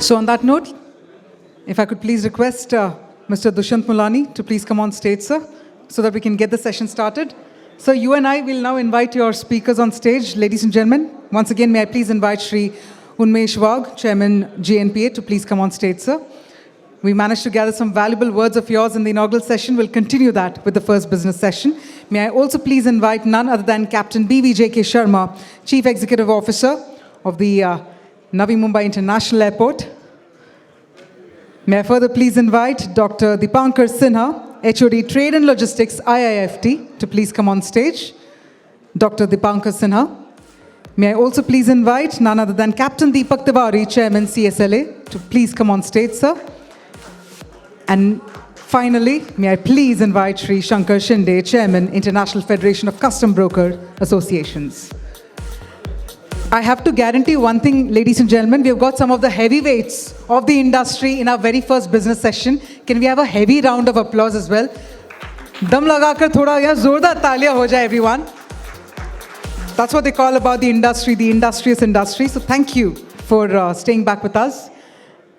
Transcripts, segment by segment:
So on that note, if I could please request Mr. Dushyant Mulani to please come on stage, sir, so that we can get the session started. So you and I will now invite your speakers on stage. Ladies and gentlemen, once again, may I please invite Shri Unmesh Wagh, Chairman, GNPA, to please come on stage, sir. We managed to gather some valuable words of yours in the inaugural session. We'll continue that with the first business session. May I also please invite none other than Captain BVJK Sharma, Chief Executive Officer of the Navi Mumbai International Airport. May I further please invite Dr. Deepankar Sinha, HOD Trade and Logistics, IIFT, to please come on stage. Dr. Deepankar Sinha. May I also please invite none other than Captain Deepak Tiwari, Chairman, CSLA, to please come on stage, sir. And finally, may I please invite Shri Shankar Shinde, Chairman, International Federation of Custom Broker Associations. I have to guarantee one thing, ladies and gentlemen, we've got some of the heavyweights of the industry in our very first business session. Can we have a heavy round of applause as well? Dam lagakar thoda ya zordar taaliyan ho jaye, everyone. That's what they call about the industry, the industrious industry. So thank you for staying back with us.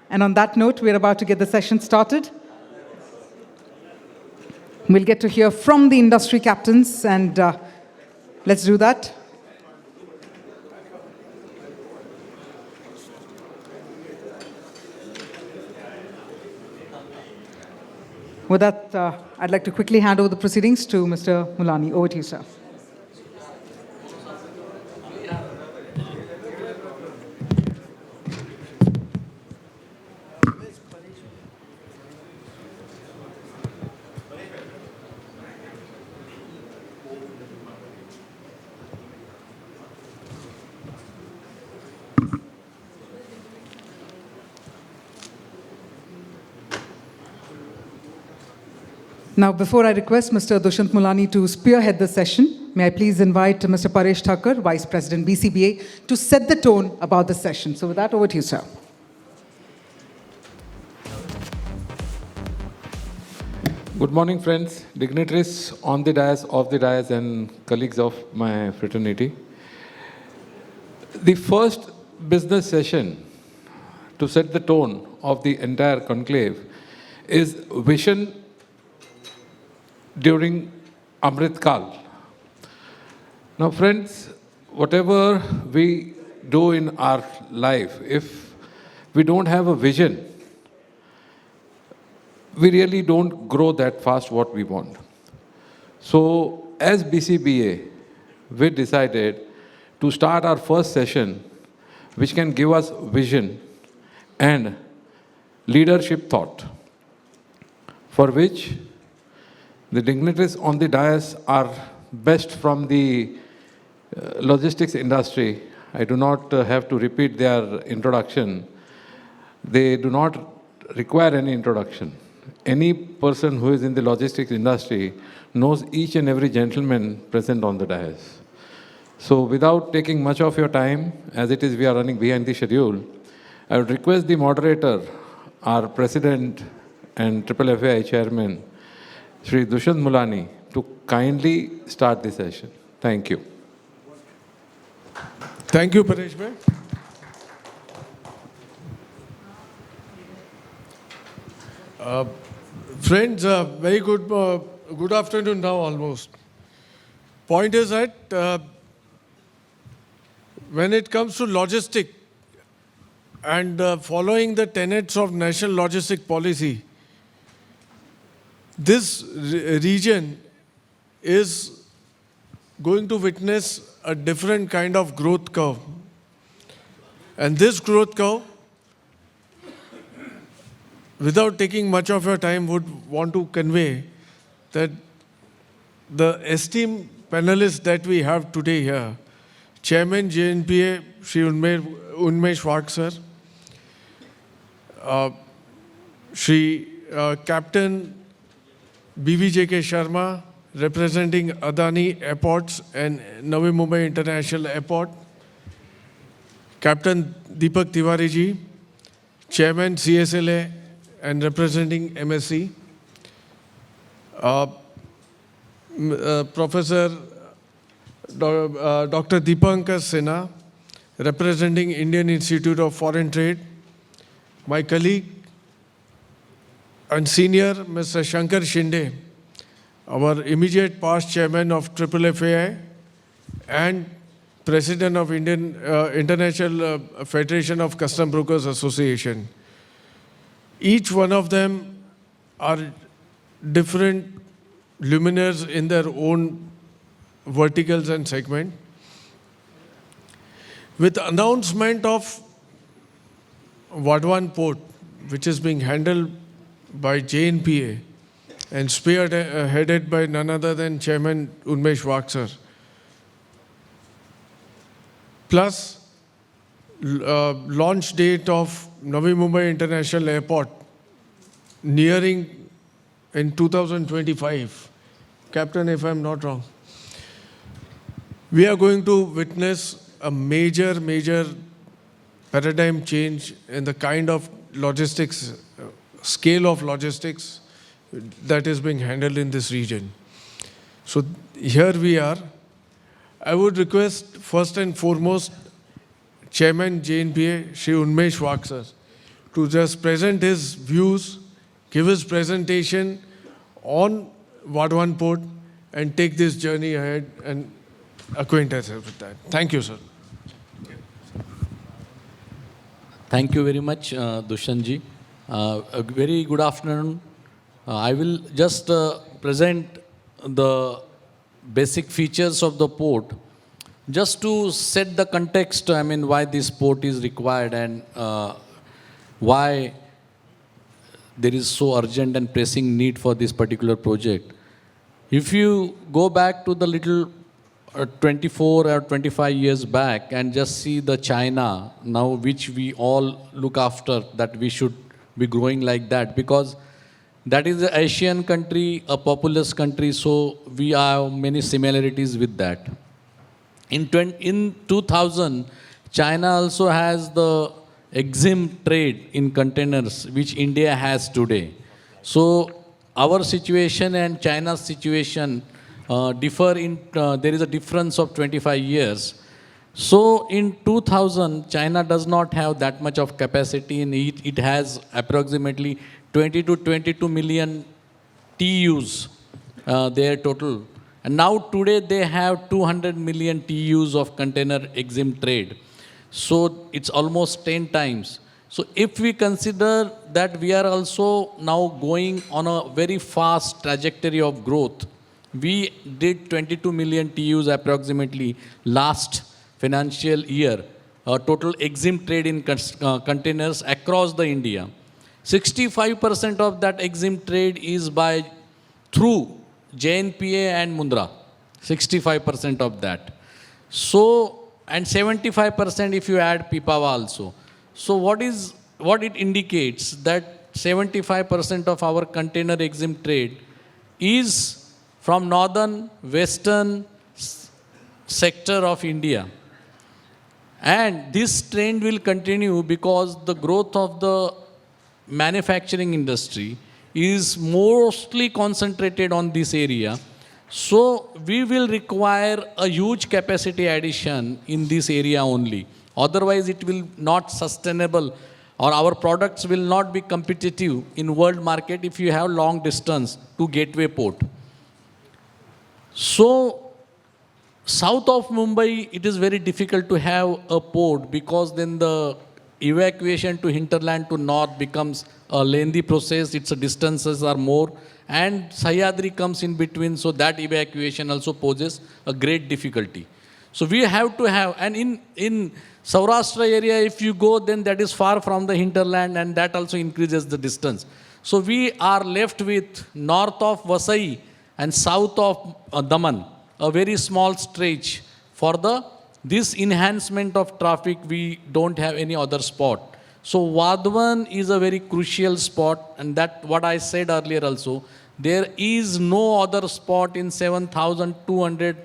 And on that note, we're about to get the session started. We'll get to hear from the industry captains, and let's do that. With that, I'd like to quickly hand over the proceedings to Mr. Mulani. Over to you, sir. Now, before I request Mr. Dushyant Mulani to spearhead the session, may I please invite Mr. Paresh Thakur, Vice President, BCBA, to set the tone about the session. So with that, over to you, sir. Good morning, friends, dignitaries on the dais, off the dais, and colleagues of my fraternity. The first business session to set the tone of the entire conclave is vision during Amritkaal. Now, friends, whatever we do in our life, if we don't have a vision, we really don't grow that fast what we want. So, as BCBA, we decided to start our first session, which can give us vision and leadership thought, for which the dignitaries on the dais are best from the logistics industry. I do not have to repeat their introduction. They do not require any introduction. Any person who is in the logistics industry knows each and every gentleman present on the dais. So without taking much of your time, as it is we are running behind the schedule, I would request the moderator, our president and IIFCBA chairman, Shri Dushyant Mulani, to kindly start the session. Thank you. Thank you, Paresh bhai. Friends, very good afternoon now almost. Point is that when it comes to logistic and following the tenets of national logistic policy, this region is going to witness a different kind of growth curve. And this growth curve, without taking much of your time, would want to convey that the esteemed panelists that we have today here, Chairman JNPA, Shri Unmesh Wagh sir, Shri Captain BVJK Sharma, representing Adani Airports and Navi Mumbai International Airport, Captain Deepak Tiwari ji, Chairman CSLA and representing MSC, Professor Dr. Deepankar Sinha, representing Indian Institute of Foreign Trade, my colleague and senior, Mr. Shankar Shinde, our immediate past chairman of IIFAI and president of Indian International Federation of Custom Brokers Association. Each one of them are different luminaires in their own verticals and segment. With the announcement of Vadwan Port, which is being handled by JNPA and spearheaded by none other than Chairman Unmesh Wagh sir, plus launch date of Navi Mumbai International Airport nearing in 2025. Captain, if I'm not wrong, we are going to witness a major paradigm change in the kind of logistics, scale of logistics that is being handled in this region. So here we are. I would request first and foremost Chairman JNPA, Shri Unmesh Wagh sir, to just present his views, give his presentation on Vadwan Port and take this journey ahead and acquaint us with that. Thank you, sir. Thank you very much, Dushyant ji. A very good afternoon. I will just present the basic features of the port, just to set the context, I mean, why this port is required and why there is so urgent and pressing need for this particular project. If you go back to the little 24 or 25 years back and just see the China now, which we all look after, that we should be growing like that, because that is an Asian country, a populous country, so we have many similarities with that. In 2000, China also has the exempt trade in containers, which India has today. So our situation and China's situation differ in, there is a difference of 25 years. So in 2000, China does not have that much of capacity, and it has approximately 20 to 22 million TEUs, their total. And now today they have 200 million TEUs of container exempt trade. So it's almost 10 times. So if we consider that we are also now going on a very fast trajectory of growth, we did 22 million TEUs approximately last financial year, total exempt trade in containers across the India. 65% of that exempt trade is through JNPA and Mundra, 65% of that. So, and 75% if you add Pipavav also. So what it indicates that 75% of our container exempt trade is from northern, western sector of India. And this trend will continue because the growth of the manufacturing industry is mostly concentrated on this area. So we will require a huge capacity addition in this area only. Otherwise it will not sustainable, or our products will not be competitive in world market if you have long distance to gateway port. So south of Mumbai, it is very difficult to have a port, because then the evacuation to hinterland to north becomes a lengthy process. Its distances are more, and Sahyadri comes in between, so that evacuation also poses a great difficulty. So we have to have, and in Saurashtra area, if you go, then that is far from the hinterland, and that also increases the distance. So we are left with north of Vasai and south of Daman, a very small stretch. For this enhancement of traffic, we don't have any other spot. So Vadwan is a very crucial spot, and that what I said earlier also, there is no other spot in 7,200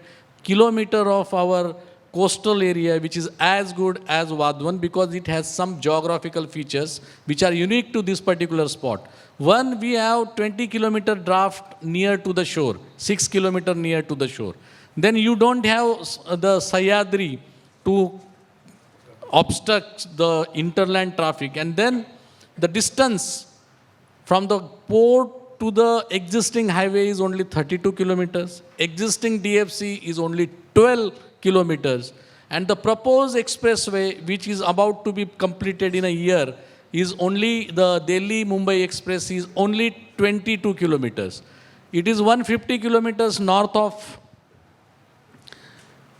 kilometer of our coastal area which is as good as Vadwan, because it has some geographical features which are unique to this particular spot. One, we have 20 kilometer draft near to the shore, 6 kilometer near to the shore. Then you don't have the Sahyadri to obstruct the interland traffic. And then The distance from the port to the existing highway is only 32 kilometers. Existing DFC is only 12 kilometers. And the proposed expressway, which is about to be completed in a year, is only the Delhi-Mumbai Express is only 22 kilometers. It is 150 kilometers north of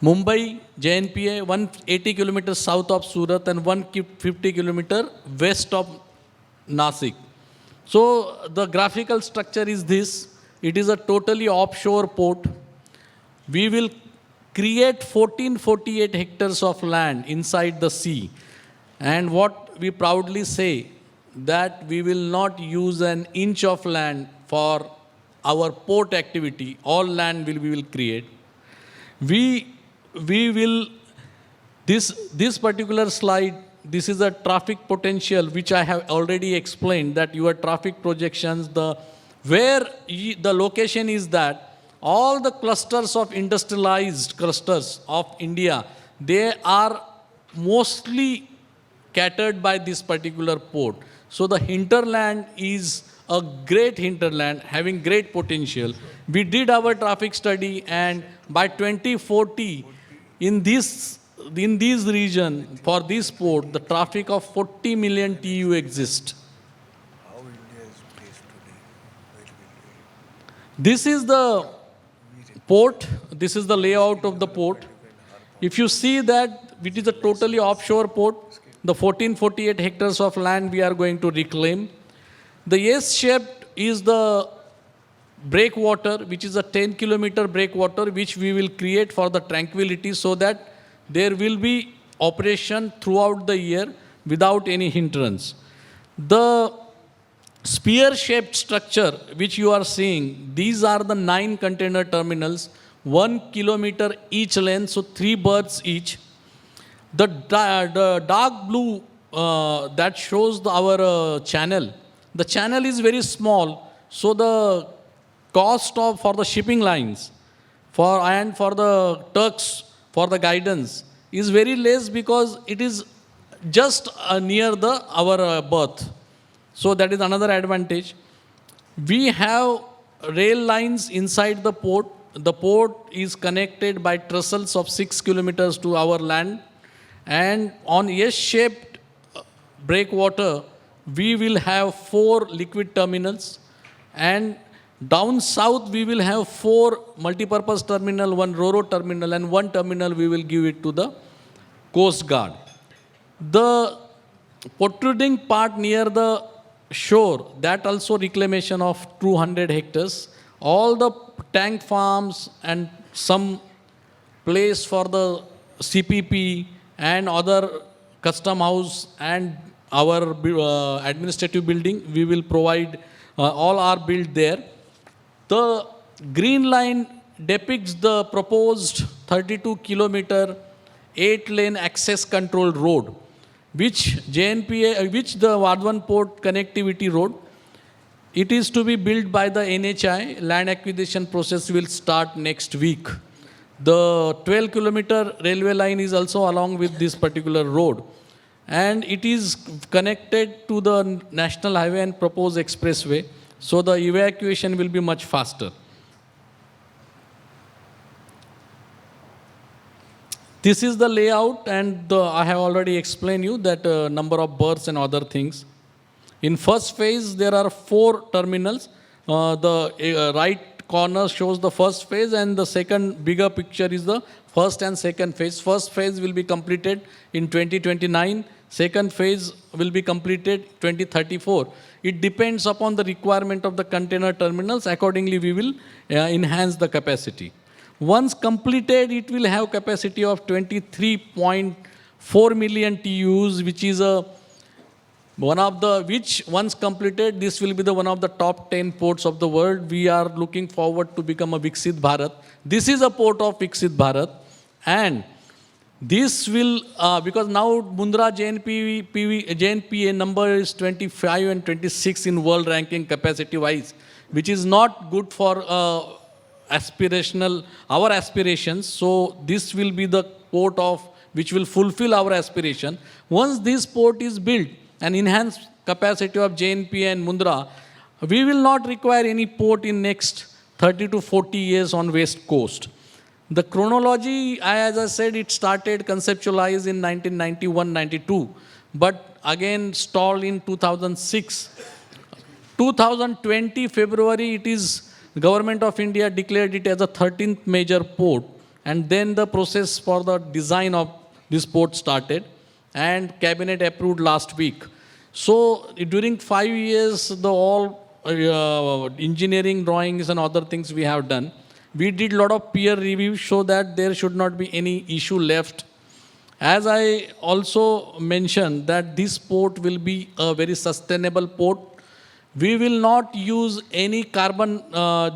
Mumbai, JNPA, 180 kilometers south of Surat, and 150 kilometers west of Nasik. So the graphical structure is this. It is a totally offshore port. We will create 1448 hectares of land inside the sea. And what we proudly say, that we will not use an inch of land for our port activity. All land we will create. We will, this particular slide, this is a traffic potential which I have already explained, that your traffic projections, where the location is that all the clusters of industrialized clusters of India, they are mostly catered by this particular port. So the hinterland is a great hinterland having great potential. We did our traffic study, and by 2040, in this region, for this port, the traffic of 40 million TEU exists. This is the port. This is the layout of the port. If you see that it is a totally offshore port, the 1448 hectares of land we are going to reclaim. The S-shaped is the breakwater, which is a 10-kilometer breakwater, which we will create for the tranquility, so that there will be operation throughout the year without any hindrance. The spear-shaped structure which you are seeing, these are the 9 container terminals, 1 kilometer each length, so 3 berths each. The dark blue that shows our channel. The channel is very small, so the cost for the shipping lines and for the tugs, for the guidance, is very less, because it is just near our berth. So that is another advantage. We have rail lines inside the port. The port is connected by trestles of 6 kilometers to our land. And on S-shaped breakwater, we will have 4 liquid terminals. And down south, we will have 4 multipurpose terminal, 1 Ro-Ro terminal, and 1 terminal we will give it to the Coast Guard. The protruding part near the shore, that also reclamation of 200 hectares. All the tank farms and some place for the CPP and other custom house and our administrative building, we will provide, all are built there. The green line depicts the proposed 32-kilometer, 8-lane access controlled road, which the Vadhavan Port Connectivity Road. It is to be built by the NHI. Land acquisition process will start next week. The 12-kilometer railway line is also along with this particular road. And it is connected to the national highway and proposed expressway. So the evacuation will be much faster. This is the layout, and I have already explained you that number of berths and other things. In first phase, there are 4 terminals. The right corner shows the first phase, and the second bigger picture is the first and second phase. First phase will be completed in 2029. Second phase will be completed 2034. It depends upon the requirement of the container terminals. Accordingly, we will enhance the capacity. Once completed, it will have capacity of 23.4 million TEUs, which is once completed, this will be one of the top 10 ports of the world. We are looking forward to become a Viksit Bharat. This is a port of Viksit Bharat, and this will, because now Mundra JNPA number is 25 and 26 in world ranking capacity wise, which is not good for our aspirations. So this will be the port which will fulfill our aspiration. Once this port is built and enhanced capacity of JNPA and Mundra, we will not require any port in next 30 to 40 years on West Coast. The chronology, as I said, it started conceptualized in 1991-92, but again stalled in 2006. 2020 February, it is the Government of India declared it as a 13th major port, and then the process for the design of this port started, and Cabinet approved last week. So during 5 years, the all engineering drawings and other things we have done. We did a lot of peer reviews so that there should not be any issue left. As I also mentioned that this port will be a very sustainable port. We will not use any carbon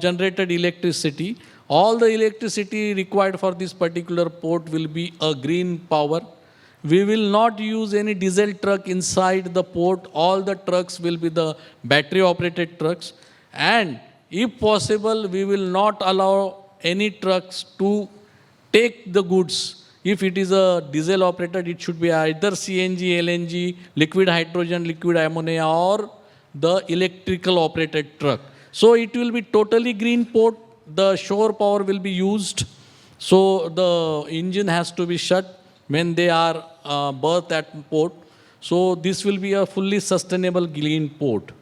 generated electricity. All the electricity required for this particular port will be a green power. We will not use any diesel truck inside the port. All the trucks will be the battery operated trucks. And if possible, we will not allow any trucks to take the goods. If it is a diesel operated, it should be either CNG, LNG, liquid hydrogen, liquid ammonia, or the electrical operated truck. So it will be totally green port. The shore power will be used. So the engine has to be shut when they are berthed at port. So this will be a fully sustainable green port.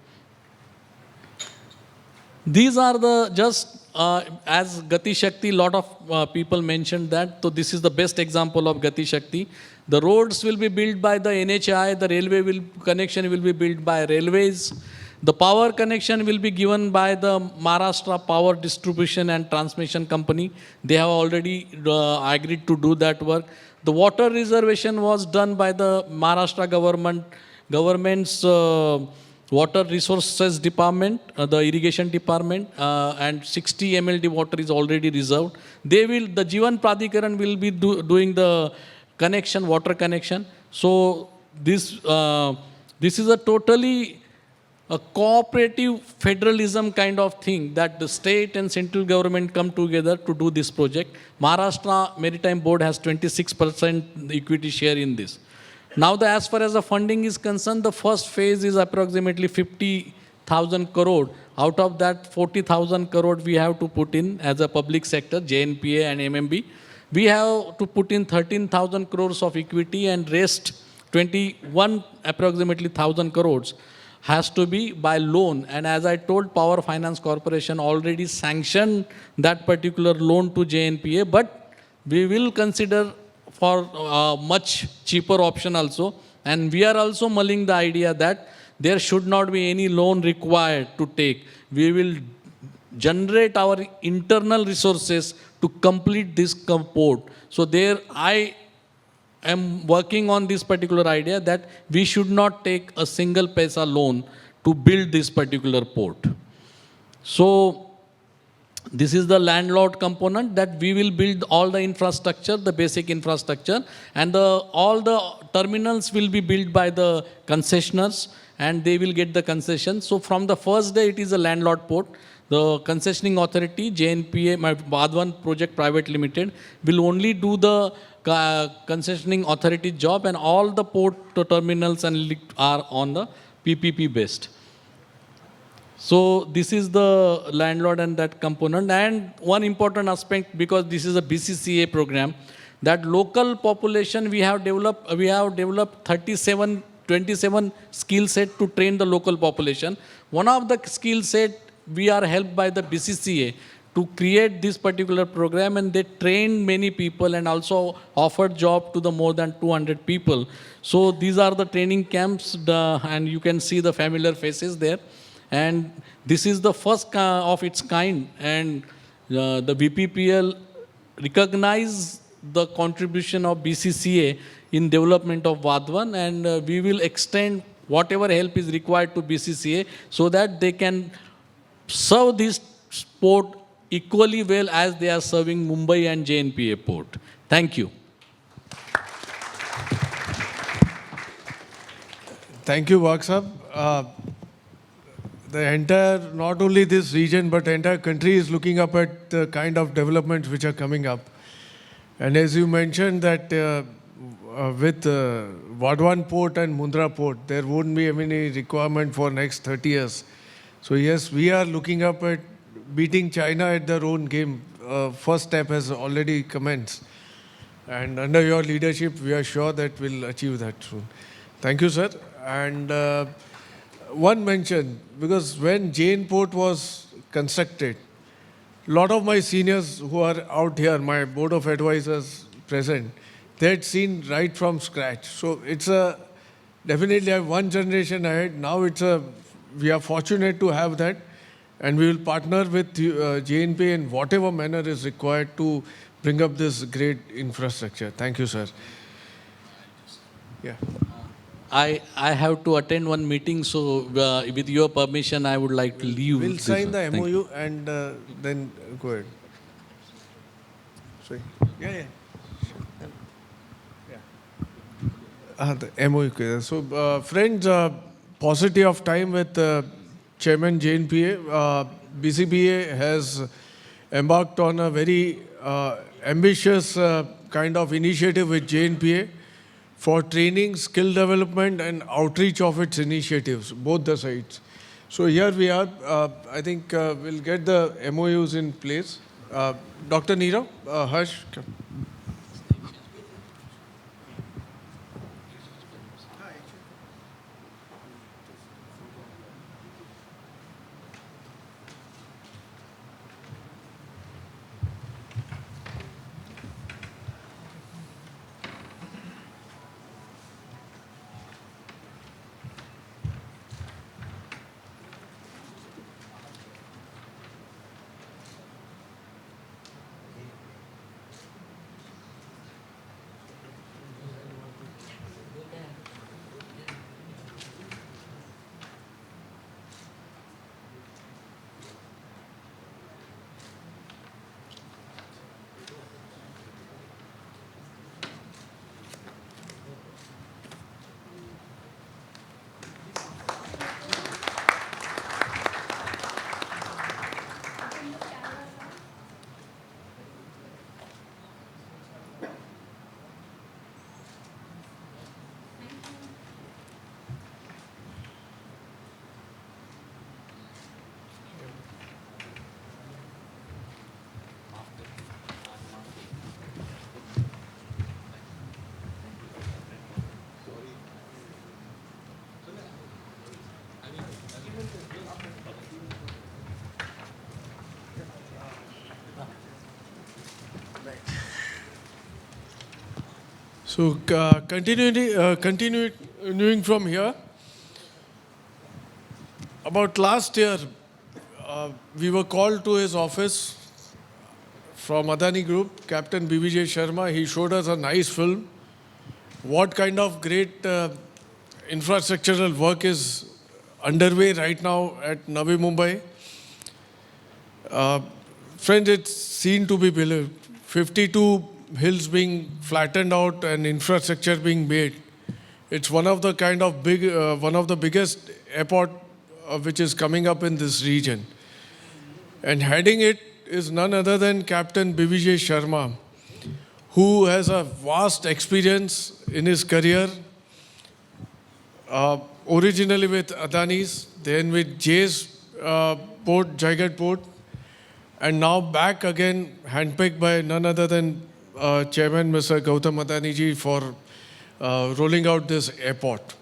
These are the just as Gati Shakti, lot of people mentioned that. So this is the best example of Gati Shakti. The roads will be built by the NHAI, the railway connection will be built by railways. The power connection will be given by the Maharashtra Power Distribution and Transmission Company. They have already agreed to do that work. The water reservation was done by the Maharashtra government's Water Resources Department, the Irrigation Department, and 60 MLD water is already reserved. The Jivan Pradhikaran will be doing the connection, water connection. So this is a totally a cooperative federalism kind of thing that the state and central government come together to do this project. Maharashtra Maritime Board has 26% equity share in this. Now, as far as the funding is concerned, the first phase is approximately 50,000 crore. Out of that, 40,000 crore we have to put in as a public sector, JNPA and MMB. We have to put in 13,000 crores of equity, and rest 21 approximately 1,000 crores has to be by loan. And as I told, Power Finance Corporation already sanctioned that particular loan to JNPA, but we will consider for a much cheaper option also. And we are also mulling the idea that there should not be any loan required to take. We will generate our internal resources to complete this port. So there I am working on this particular idea that we should not take a single paisa loan to build this particular port. So this is the landlord component, that we will build all the infrastructure, the basic infrastructure, and all the terminals will be built by the concessioners, and they will get the concession. So from the first day, it is a landlord port. The concessioning authority, JNPA, my Vadwan Project Private Limited, will only do the concessioning authority job, and all the port terminals and are on the PPP based. So this is the landlord and that component. And one important aspect, because this is a BCCA program, that local population we have developed 27 skill set to train the local population. One of the skill set, we are helped by the BCCA to create this particular program, and they trained many people and also offered job to the more than 200 people. So these are the training camps, and you can see the familiar faces there. And this is the first of its kind, and the BPPL recognize the contribution of BCCA in development of Vadwan, and we will extend whatever help is required to BCCA so that they can serve this port equally well as they are serving Mumbai and JNPA port. Thank you. Thank you, Wagh Sahab. The entire, not only this region, but the entire country is looking up at the kind of developments which are coming up. And as you mentioned that with Vadwan Port and Mundra Port, there won't be any requirement for next 30 years. So yes, we are looking up at beating China at their own game. First step has already commenced. And under your leadership, we are sure that we'll achieve that soon. Thank you, sir. And one mention, because when Jain Port was constructed, a lot of my seniors who are out here, my board of advisors present, they had seen right from scratch. So it's definitely one generation ahead. Now we are fortunate to have that. And we will partner with JNP in whatever manner is required to bring up this great infrastructure. Thank you, sir. Yeah. I have to attend one meeting, so with your permission, I would like to leave. We'll sign the Thank you. MOU and then go ahead. Sorry. Yeah. The MOU. So, friends, paucity of time with Chairman JNPA. BCBA has embarked on a very ambitious kind of initiative with JNPA for training, skill development and outreach of its initiatives, both the sides. So here we are. I think we'll get the MOUs in place. Dr. Neerav, Harsh. So continuing from here, about last year, we were called to his office from Adani Group, Captain BVJ Sharma. He showed us a nice film. What kind of great infrastructural work is underway right now at Navi Mumbai. Friends, it's seen to be believed. 52 hills being flattened out and infrastructure being made. It's one of the one of the biggest airport which is coming up in this region. And heading it is none other than Captain BVJ Sharma, who has a vast experience in his career, originally with Adani's, then with Jay's port, Jaigarh port, and now back again, handpicked by none other than Chairman Mr. Gautam Adani ji for rolling out this airport.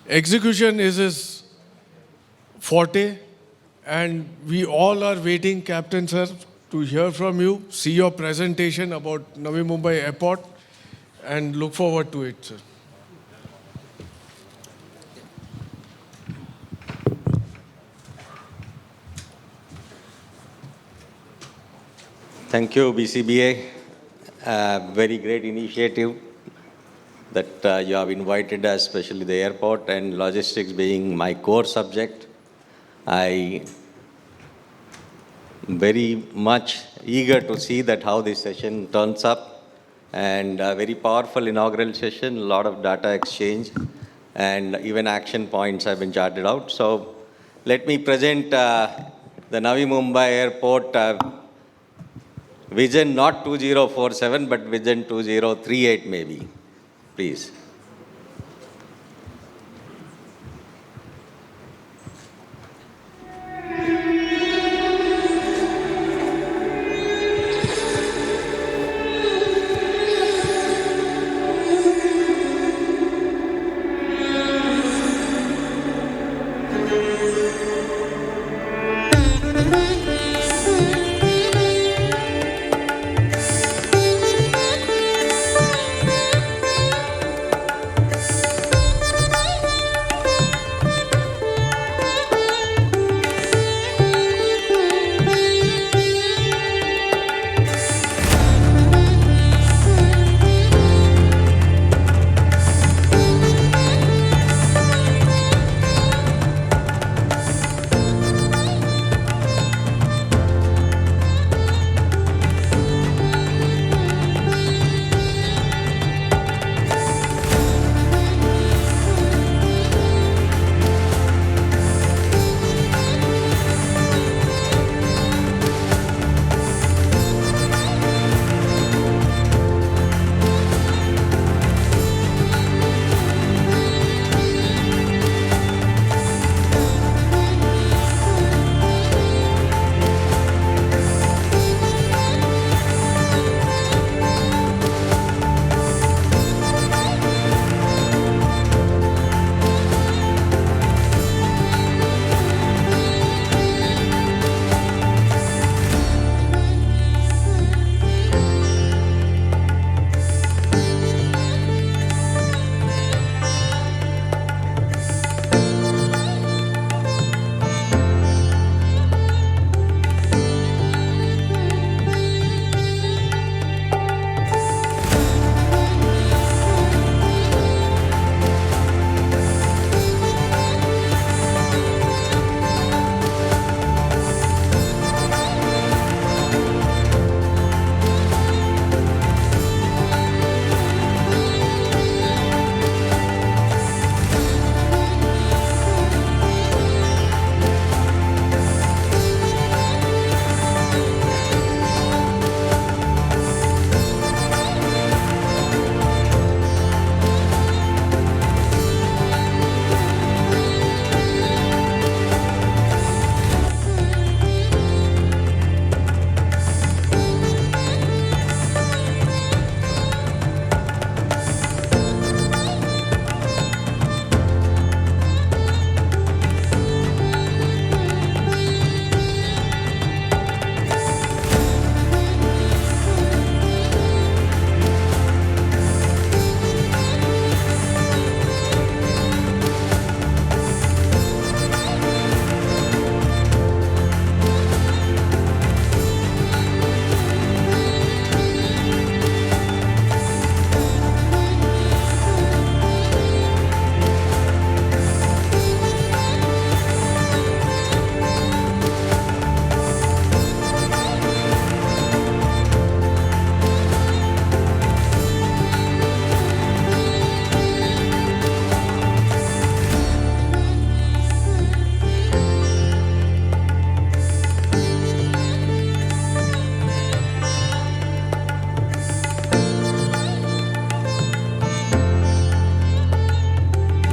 Execution is his forte, and we all are waiting, Captain sir, to hear from you, see your presentation about Navi Mumbai Airport, and look forward to it, sir. Thank you, BCBA. Very great initiative that you have invited us, especially the airport and logistics being my core subject. I am very much eager to see that how this session turns up, and a very powerful inaugural session, a lot of data exchange, and even action points have been charted out. So let me present the Navi Mumbai Airport vision not 2047, but vision 2038 maybe. Please.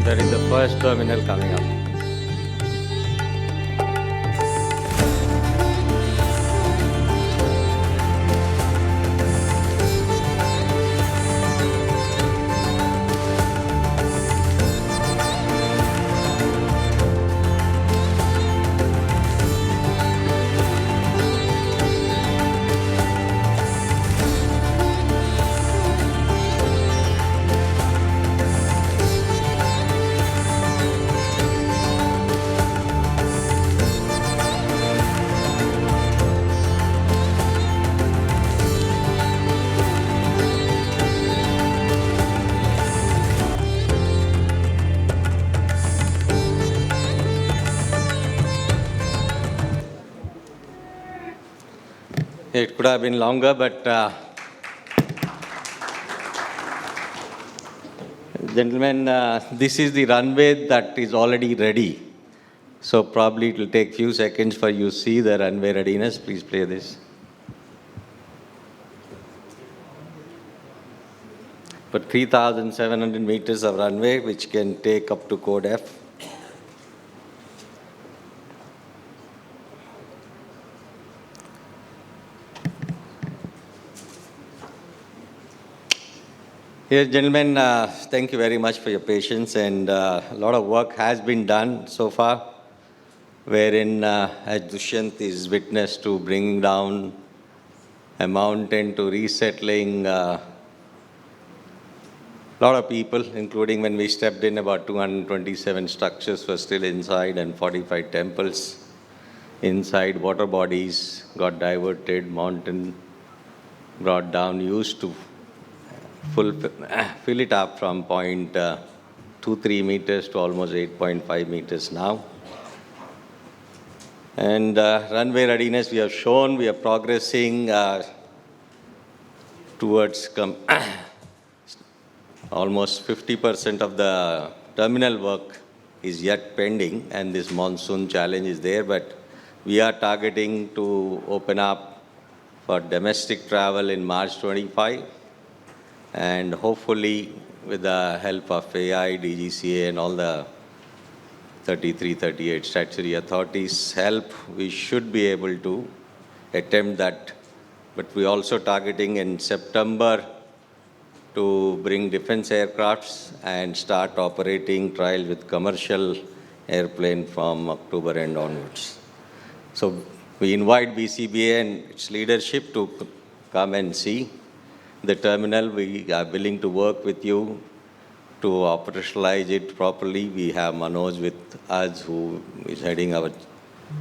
There is the first terminal coming up. It could have been longer, but gentlemen, this is the runway that is already ready. So probably it will take few seconds for you to see the runway readiness. Please play this. but 3,700 meters of runway, which can take up to code F. Yes, gentlemen, thank you very much for your patience, and a lot of work has been done so far, wherein as Dushyant is witness to bringing down a mountain to resettling a lot of people, including when we stepped in, about 227 structures were still inside and 45 temples inside. Water bodies got diverted, mountain brought down, used to fill it up from 0.23 meters to almost 8.5 meters now. And runway readiness, we have shown we are progressing towards almost 50% of the terminal work is yet pending, and this monsoon challenge is there, but we are targeting to open up for domestic travel in March 25. And hopefully, with the help of AI, DGCA, and all the 33, 38 statutory authorities' help, we should be able to attempt that. But we're also targeting in September to bring defense aircrafts and start operating trials with commercial airplane from October end onwards. So we invite BCBA and its leadership to come and see the terminal. We are willing to work with you to operationalize it properly. We have Manoj with us, who is heading our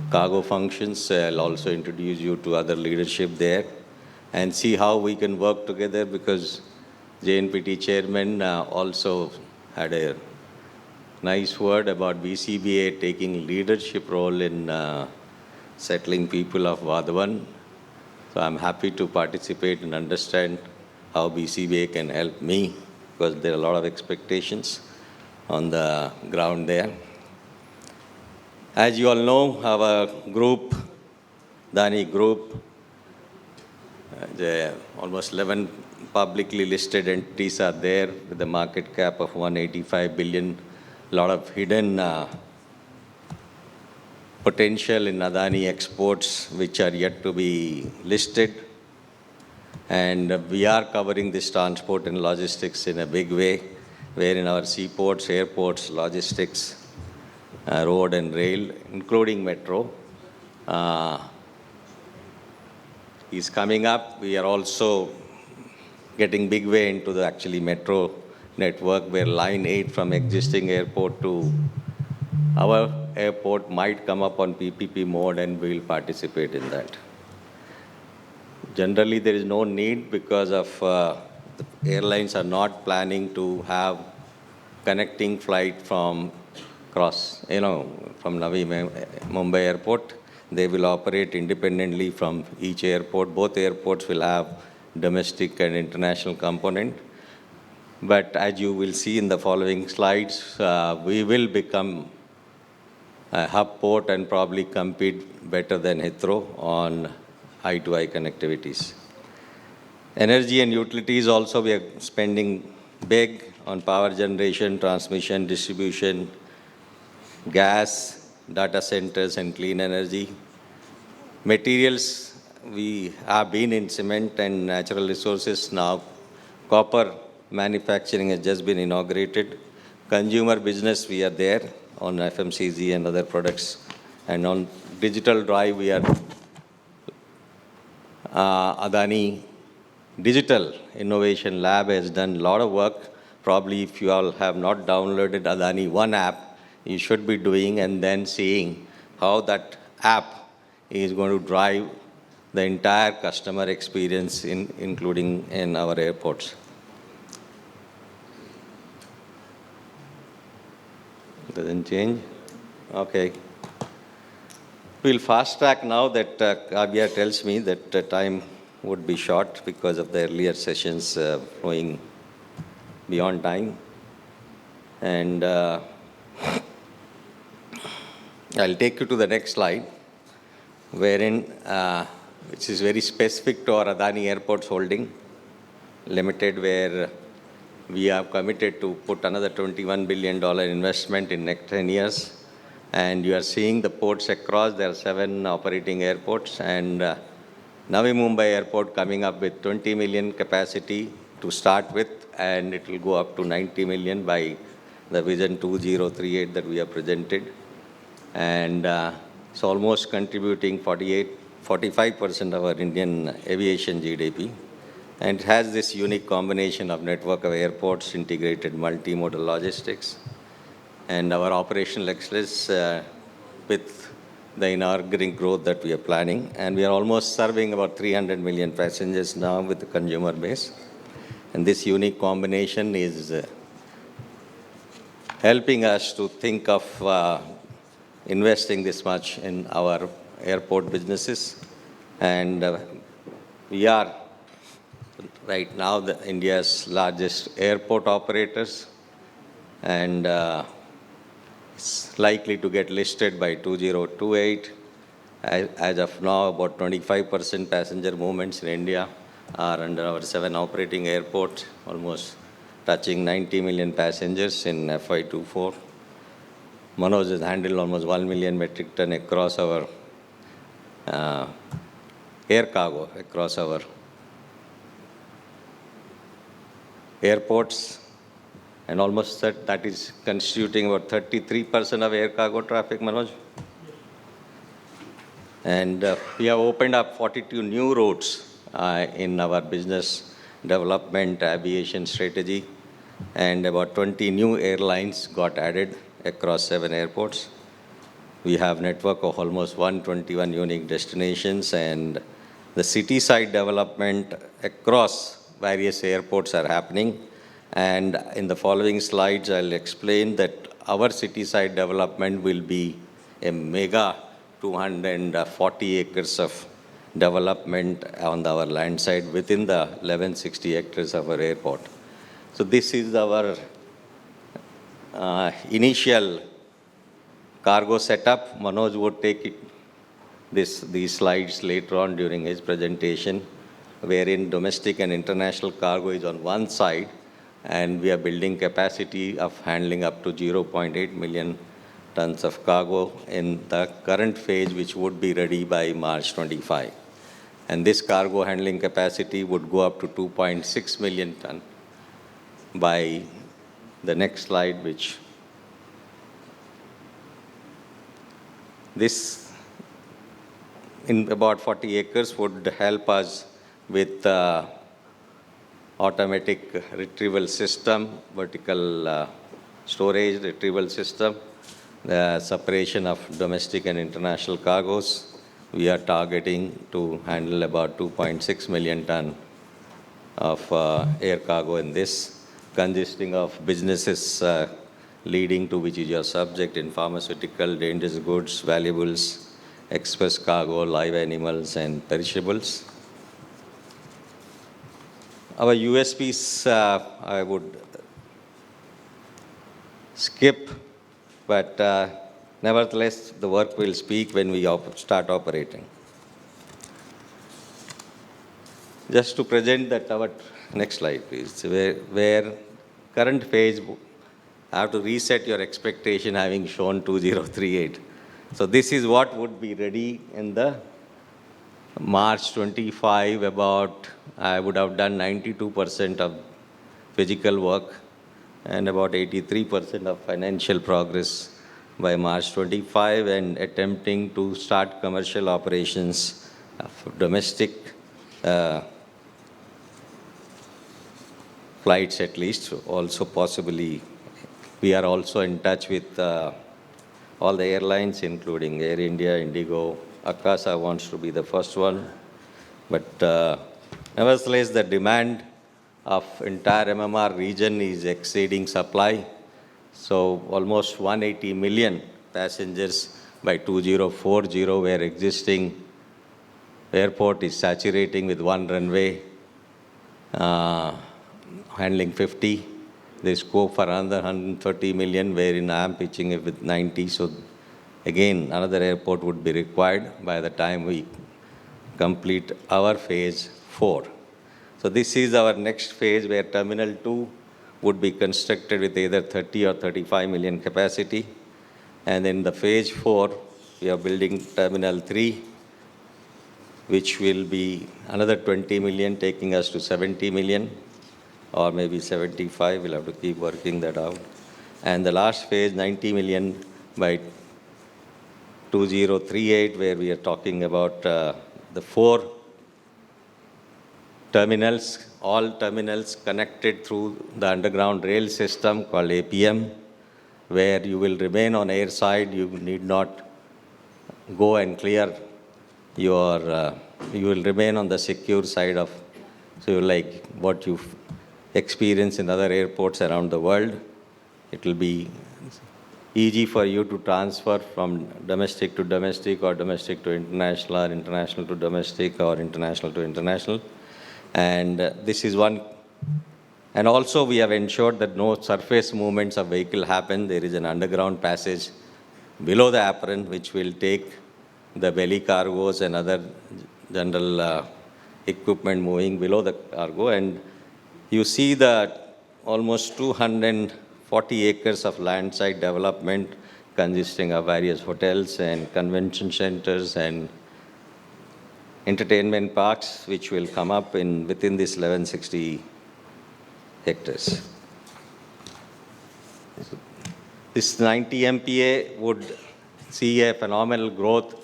cargo functions. I'll also introduce you to other leadership there and see how we can work together, because JNPT chairman also had a nice word about BCBA taking leadership role in settling people of Wagh. So I'm happy to participate and understand how BCBA can help me, because there are a lot of expectations on the ground there. As you all know, our group, Adani Group, almost 11 publicly listed entities are there with a market cap of 185 billion. A lot of hidden potential in Adani exports, which are yet to be listed. And we are covering this transport and logistics in a big way, where in our seaports, airports, logistics, road and rail, including metro, is coming up. We are also getting big way into the actually metro network, where line 8 from existing airport to our airport might come up on PPP mode, and we will participate in that. Generally, there is no need, because of the airlines are not planning to have connecting flight from from Navi, Mumbai airport. They will operate independently from each airport. Both airports will have domestic and international component. But as you will see in the following slides, we will become a hub port and probably compete better than Heathrow on eye-to-eye connectivities. Energy and utilities also, we are spending big on power generation, transmission, distribution, gas, data centers, and clean energy. Materials, we have been in cement and natural resources. Now copper manufacturing has just been inaugurated. Consumer business, we are there on FMCG and other products. And on digital drive, we are Adani Digital Innovation Lab has done a lot of work. Probably if you all have not downloaded Adani One app, you should be doing, and then seeing how that app is going to drive the entire customer experience, including in our airports. Doesn't change? Okay. We'll fast track now that Kavya tells me that the time would be short because of the earlier sessions flowing beyond time. And I'll take you to the next slide, wherein, which is very specific to our Adani Airports Holding Limited, where We have committed to put another $21 billion investment in next 10 years. And you are seeing the ports across. There are 7 operating airports. And Navi Mumbai Airport coming up with 20 million capacity to start with. And it will go up to 90 million by the Vision 2038 that we have presented. And it's almost contributing 45% of our Indian aviation GDP. And it has this unique combination of network of airports, integrated multimodal logistics, and our operational excellence with the inorganic growth that we are planning. And we are almost serving about 300 million passengers now with the consumer base. And this unique combination is helping us to think of investing this much in our airport businesses. And we are right now India's largest airport operators, and it's likely to get listed by 2028. As of now, about 25% passenger movements in India are under our 7 operating airports, almost touching 90 million passengers in FY24. Manoj has handled almost 1 million metric ton across our air cargo, across our airports, and almost that is constituting about 33% of air cargo traffic, Manoj. And we have opened up 42 new routes in our business development aviation strategy, and about 20 new airlines got added across 7 airports. We have a network of almost 121 unique destinations, and the city side development across various airports are happening. And in the following slides, I'll explain that our city side development will be a mega 240 acres of development on our land side within the 1160 hectares of our airport. So this is our initial cargo setup. Manoj would take these slides later on during his presentation, wherein domestic and international cargo is on one side, and we are building capacity of handling up to 0.8 million tons of cargo in the current phase, which would be ready by March 25. And this cargo handling capacity would go up to 2.6 million tons by the next slide, which this in about 40 acres would help us with automatic retrieval system, vertical storage retrieval system, the separation of domestic and international cargoes. We are targeting to handle about 2.6 million ton of air cargo in this, consisting of businesses leading to which is your subject in pharmaceutical, dangerous goods, valuables, express cargo, live animals, and perishables. Our USPs, I would skip, but nevertheless, the work will speak when we start operating. Just to present that our next slide, please, where current phase, I have to reset your expectation having shown 2038. So this is what would be ready in the March 25. About, I would have done 92% of physical work and about 83% of financial progress by March 25, and attempting to start commercial operations of domestic flights at least, also possibly. We are also in touch with all the airlines, including Air India, Indigo. Akasa wants to be the first one. But nevertheless, the demand of entire MMR region is exceeding supply. So almost 180 million passengers by 2040, where existing airport is saturating with one runway, handling 50. There's scope for another 130 million, wherein I am pitching it with 90. So again, another airport would be required by the time we complete our phase 4. So this is our next phase, where Terminal 2 would be constructed with either 30 or 35 million capacity. And in the phase 4, we are building Terminal 3, which will be another 20 million, taking us to 70 million, or maybe 75. We'll have to keep working that out. And the last phase, 90 million by 2038, where we are talking about the 4 terminals, all terminals connected through the underground rail system called APM, where you will remain on air side. You need not go and clear your, you will remain on the secure side of, so like what you've experienced in other airports around the world. It will be easy for you to transfer from domestic to domestic, or domestic to international, or international to domestic, or international to international. And this is one. And also we have ensured that no surface movements of vehicle happen. There is an underground passage below the apron which will take the belly cargoes and other general equipment moving below the cargo. And you see that almost 240 acres of land site development consisting of various hotels and convention centers and entertainment parks, which will come up within this 1160 hectares. This 90 MPA would see a phenomenal growth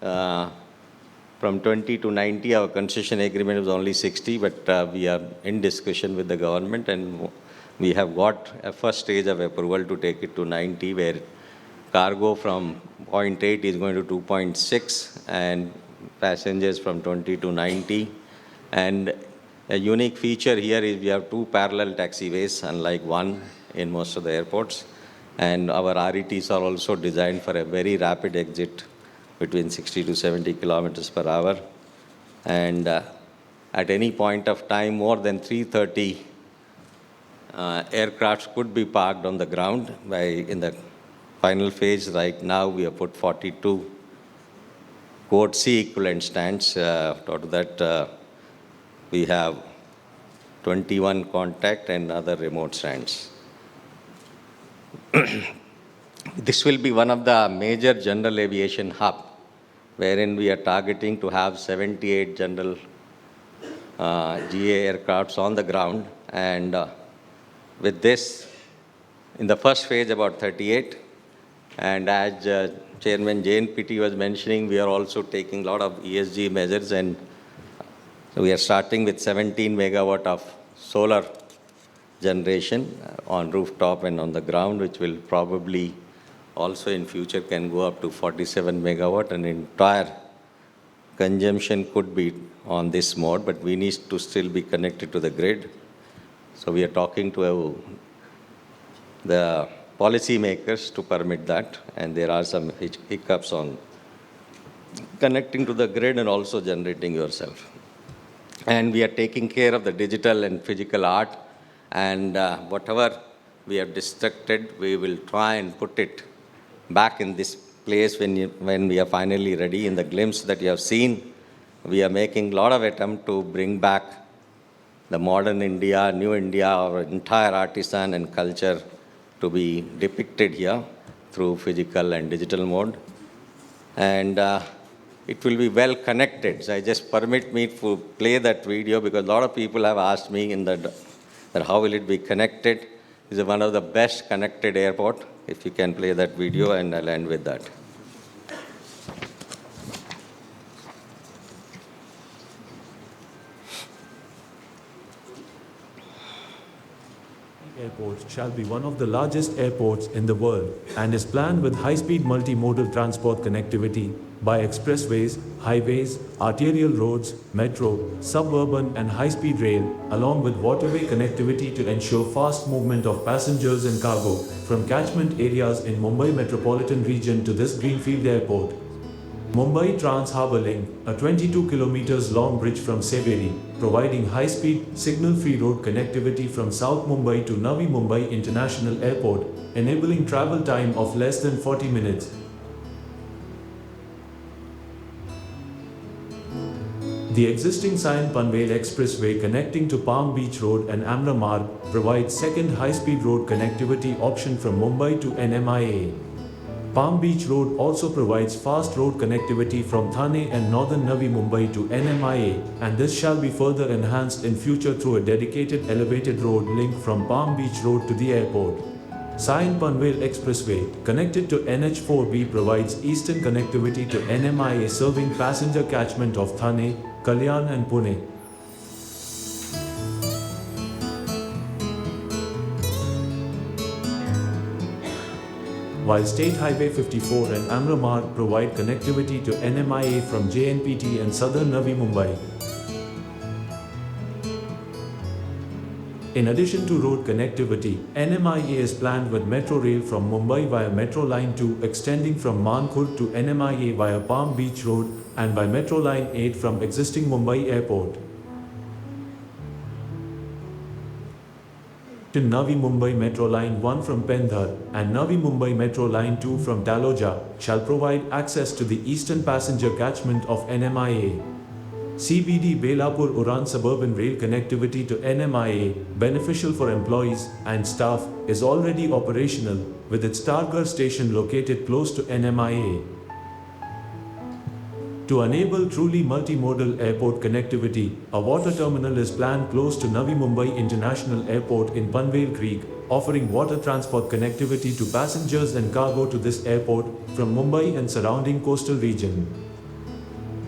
from 20 to 90. Our concession agreement was only 60, but we are in discussion with the government, and we have got a first stage of approval to take it to 90, where cargo from 0.8 is going to 2.6, and passengers from 20 to 90. And a unique feature here is we have 2 parallel taxiways, unlike one in most of the airports. And our RETs are also designed for a very rapid exit between 60 to 70 kilometers per hour. And at any point of time, more than 330 aircrafts could be parked on the ground. In the final phase, right now, we have put 42 Code C equivalent stands. Out of that, we have 21 contact and other remote stands. This will be one of the major general aviation hub, wherein we are targeting to have 78 general GA aircrafts on the ground. And with this, in the first phase, about 38. And as Chairman JNPT was mentioning, we are also taking a lot of ESG measures, and we are starting with 17 megawatt of solar generation on rooftop and on the ground, which will probably also in future can go up to 47 megawatt, and entire consumption could be on this mode, but we need to still be connected to the grid. So we are talking to the policy makers to permit that, and there are some hiccups on connecting to the grid and also generating yourself. And we are taking care of the digital and physical art, and whatever we have destructed, we will try and put it back in this place when we are finally ready. In the glimpse that you have seen, we are making a lot of attempt to bring back the modern India, new India, our entire artisan and culture to be depicted here through physical and digital mode. And it will be well connected. So I just permit me to play that video, because a lot of people have asked me that how will it be connected. This is one of the best connected airport. If you can play that video, and I'll end with that. Airport shall be one of the largest airports in the world and is planned with high-speed multimodal transport connectivity by expressways, highways, arterial roads, metro, suburban and high-speed rail, along with waterway connectivity to ensure fast movement of passengers and cargo from catchment areas in Mumbai metropolitan region to this greenfield airport. Mumbai Trans Harbour Link, a 22 kilometers long bridge from Tiwari, providing high-speed, signal-free road connectivity from South Mumbai to Navi Mumbai International Airport, enabling travel time of less than 40 minutes. The existing Sion Panvel Expressway connecting to Palm Beach Road and Amra Marg provides second high-speed road connectivity option from Mumbai to NMIA. Palm Beach Road also provides fast road connectivity from Thane and northern Navi Mumbai to NMIA, and this shall be further enhanced in future through a dedicated elevated road link from Palm Beach Road to the airport. Sion Panvel Expressway, connected to NH4B, provides eastern connectivity to NMIA, serving passenger catchment of Thane, Kalyan and Pune. While State Highway 54 and Amritkaal provide connectivity to NMIA from JNPT and southern Navi Mumbai. In addition to road connectivity, NMIA is planned with metro rail from Mumbai via Metro Line 2 extending from Mankhurd to NMIA via Palm Beach Road and by Metro Line 8 from existing Mumbai Airport to Navi Mumbai Metro Line 1 from Pendhar and Navi Mumbai Metro Line 2 from Taloja shall provide access to the eastern passenger catchment of NMIA. CBD Belapur Uran suburban rail connectivity to NMIA, beneficial for employees and staff, is already operational with its Targar station located close to NMIA. To enable truly multimodal airport connectivity, a water terminal is planned close to Navi Mumbai International Airport in Panvel Creek, offering water transport connectivity to passengers and cargo to this airport from Mumbai and surrounding coastal region.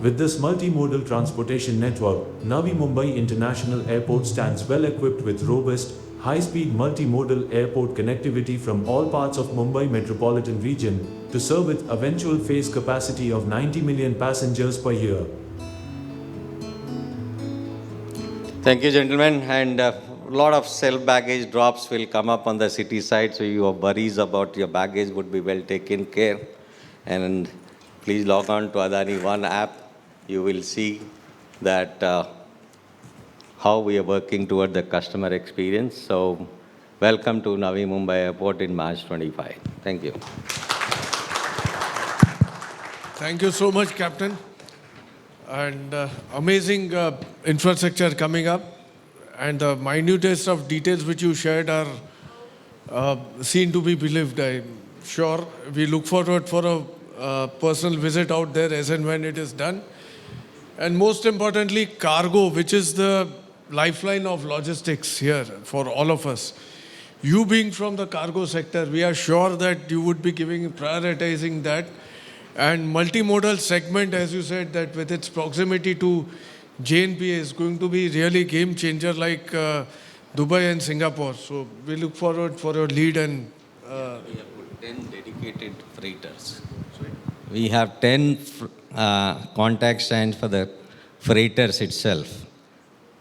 With this multimodal transportation network, Navi Mumbai International Airport stands well equipped with robust, high-speed multimodal airport connectivity from all parts of Mumbai metropolitan region to serve with eventual phase capacity of 90 million passengers per year. Thank you, gentlemen. And a lot of self-baggage drops will come up on the city side, so your worries about your baggage would be well taken care. And please log on to Adani One app. You will see that how we are working toward the customer experience. So welcome to Navi Mumbai Airport in March 25. Thank you. Thank you so much, Captain. And amazing infrastructure coming up. And the minutest of details which you shared are seen to be believed. I'm sure we look forward for a personal visit out there as and when it is done. And most importantly, cargo, which is the lifeline of logistics here for all of us. You being from the cargo sector, we are sure that you would be prioritizing that. And multimodal segment, as you said, that with its proximity to JNPA is going to be really game changer like Dubai and Singapore. So we look forward for your lead and... We have put 10 dedicated freighters. We have 10 contact stands for the freighters itself.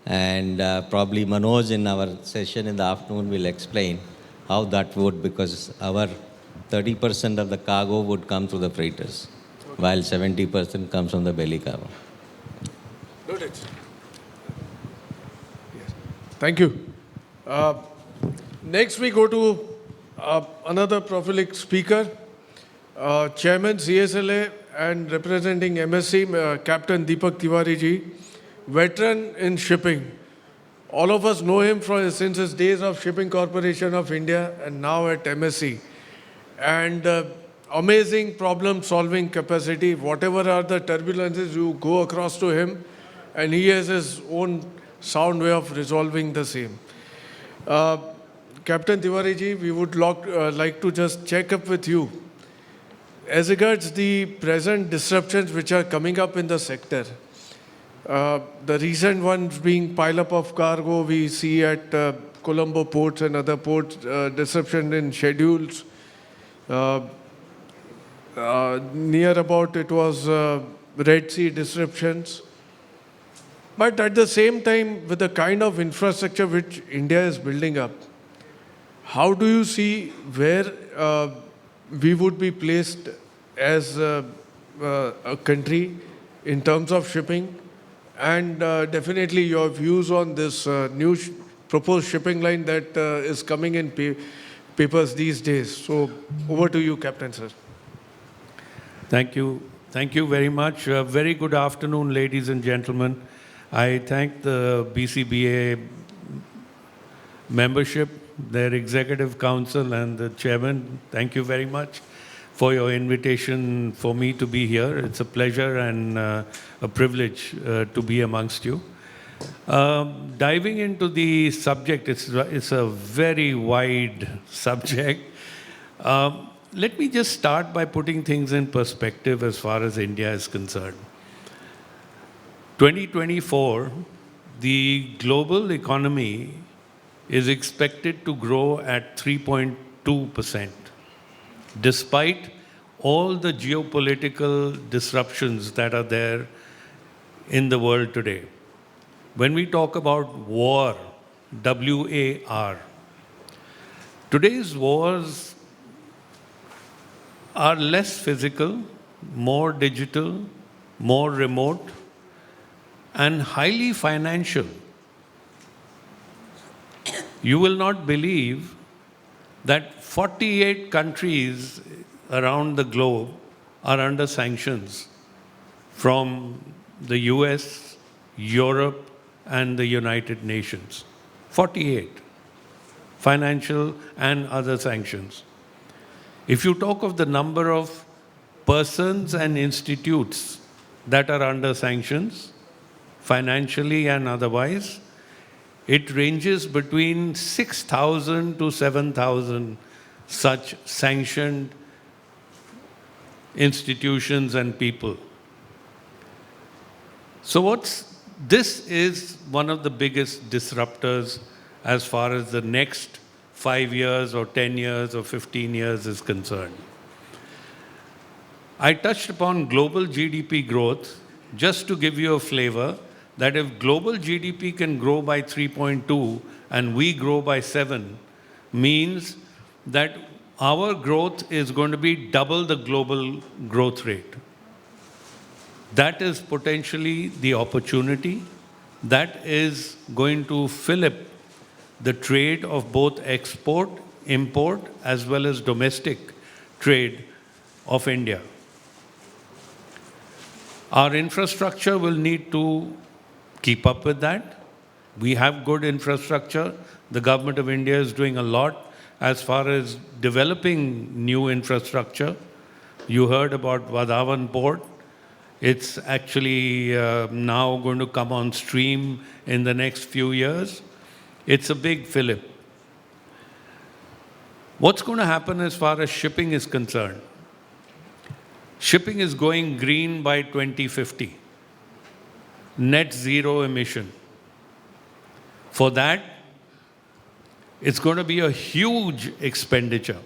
And probably Manoj in our session in the afternoon will explain how that would, because our 30% of the cargo would come through the freighters, while 70% comes from the belly cargo. Noted. Yes. Thank you. Next we go to another prolific speaker, Chairman CSLA and representing MSC, Captain Deepak Tiwari ji, veteran in shipping. All of us know him since his days of Shipping Corporation of India and now at MSC. And amazing problem-solving capacity. Whatever are the turbulences, you go across to him and he has his own sound way of resolving the same. Captain Tiwari ji, we would like to just check up with you. As regards the present disruptions which are coming up in the sector, the recent ones being pile-up of cargo we see at Colombo ports and other ports, disruption in schedules. Near about it was Red Sea disruptions. But at the same time, with the kind of infrastructure which India is building up, how do you see where we would be placed as a country in terms of shipping? And definitely your views on this new proposed shipping line that is coming in papers these days. So over to you, Captain, sir. Thank you. Thank you very much. Very good afternoon, ladies and gentlemen. I thank the BCBA membership, their executive council, and the chairman. Thank you very much for your invitation for me to be here. It's a pleasure and a privilege to be amongst you. Diving into the subject, it's a very wide subject. Let me just start by putting things in perspective as far as India is concerned. 2024, the global economy is expected to grow at 3.2%, despite all the geopolitical disruptions that are there in the world today. When we talk about war, W-A-R, today's wars are less physical, more digital, more remote, and highly financial. You will not believe that 48 countries around the globe are under sanctions from the US, Europe, and the United Nations. 48 financial and other sanctions. If you talk of the number of persons and institutes that are under sanctions, financially and otherwise, it ranges between 6,000 to 7,000 such sanctioned institutions and people. So this is one of the biggest disruptors as far as the next 5 years or 10 years or 15 years is concerned. I touched upon global GDP growth just to give you a flavor that if global GDP can grow by 3.2 and we grow by 7, means that our growth is going to be double the global growth rate. That is potentially the opportunity. That is going to fillip the trade of both export, import, as well as domestic trade of India. Our infrastructure will need to keep up with that. We have good infrastructure. The government of India is doing a lot as far as developing new infrastructure. You heard about Vadhavan Port. It's actually now going to come on stream in the next few years. It's a big fillip. What's going to happen as far as shipping is concerned? Shipping is going green by 2050. Net zero emission. For that, it's going to be a huge expenditure.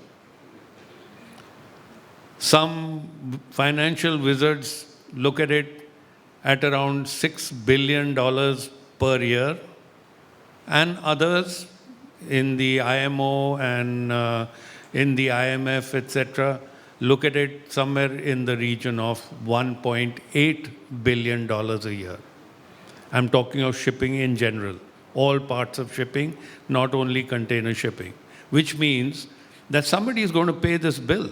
Some financial wizards look at it at around $6 billion per year, and others in the IMO and in the IMF, etc., look at it somewhere in the region of $1.8 billion a year. I'm talking of shipping in general, all parts of shipping, not only container shipping, which means that somebody is going to pay this bill.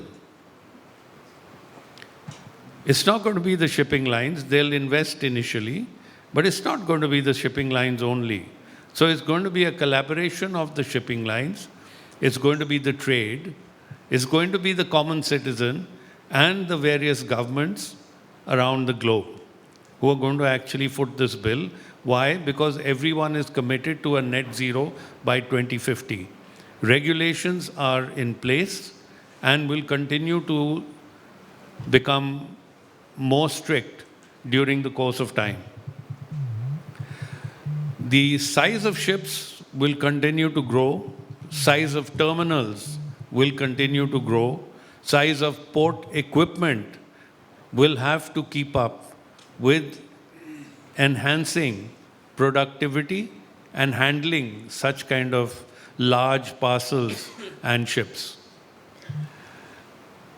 It's not going to be the shipping lines. They'll invest initially, but it's not going to be the shipping lines only. So it's going to be a collaboration of the shipping lines. It's going to be the trade. It's going to be the common citizen and the various governments around the globe who are going to actually foot this bill. Why? Because everyone is committed to a net zero by 2050. Regulations are in place and will continue to become more strict during the course of time. The size of ships will continue to grow. Size of terminals will continue to grow. Size of port equipment will have to keep up with enhancing productivity and handling such kind of large parcels and ships.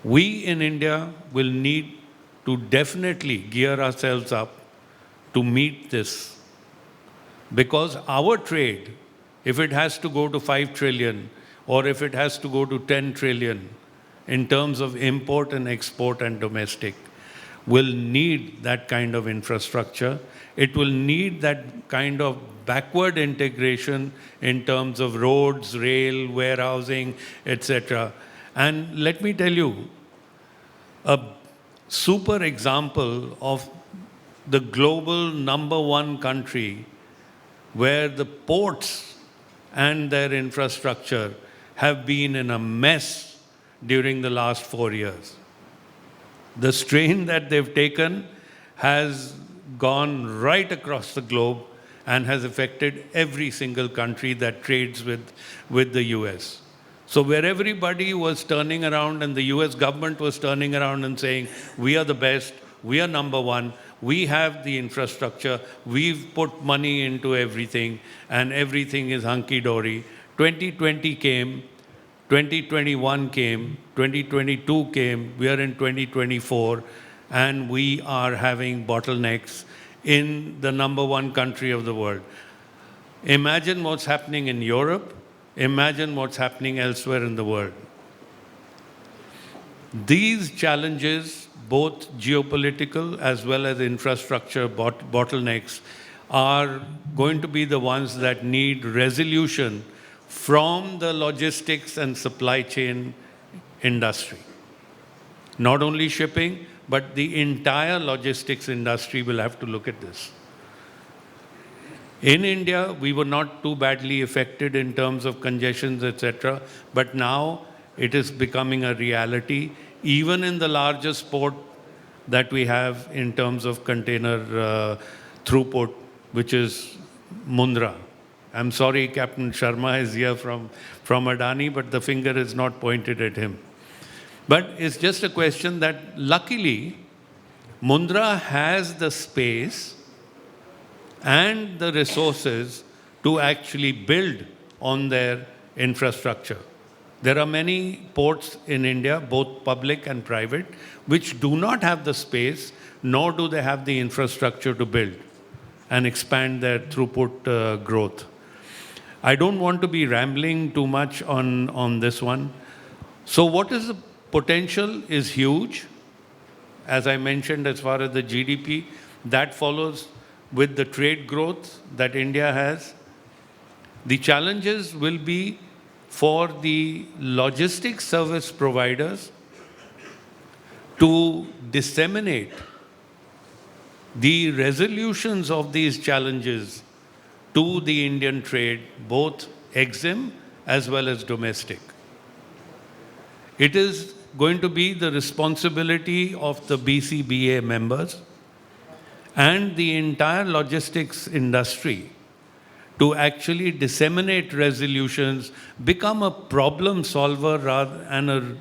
We in India will need to definitely gear ourselves up to meet this, because our trade, if it has to go to 5 trillion or if it has to go to 10 trillion in terms of import and export and domestic, will need that kind of infrastructure. It will need that kind of backward integration in terms of roads, rail, warehousing, etc. And let me tell you, a super example of the global #1 country where the ports and their infrastructure have been in a mess during the last 4 years. The strain that they've taken has gone right across the globe and has affected every single country that trades with the US. So where everybody was turning around and the US government was turning around and saying, we are the best, we are #1, we have the infrastructure, we've put money into everything, and everything is hunky-dory. 2020 came, 2021 came, 2022 came, we are in 2024, and we are having bottlenecks in the #1 country of the world. Imagine what's happening in Europe, imagine what's happening elsewhere in the world. These challenges, both geopolitical as well as infrastructure bottlenecks, are going to be the ones that need resolution from the logistics and supply chain industry. Not only shipping, but the entire logistics industry will have to look at this. In India, we were not too badly affected in terms of congestions, etc., but now it is becoming a reality, even in the largest port that we have in terms of container throughput, which is Mundra. I'm sorry, Captain Sharma is here from Adani, but the finger is not pointed at him. But it's just a question that luckily, Mundra has the space and the resources to actually build on their infrastructure. There are many ports in India, both public and private, which do not have the space, nor do they have the infrastructure to build and expand their throughput growth. I don't want to be rambling too much on this one. So what is the potential is huge. As I mentioned, as far as the GDP, that follows with the trade growth that India has. The challenges will be for the logistics service providers to disseminate the resolutions of these challenges to the Indian trade, both EXIM as well as domestic. It is going to be the responsibility of the BCBA members and the entire logistics industry to actually disseminate resolutions, become a problem solver and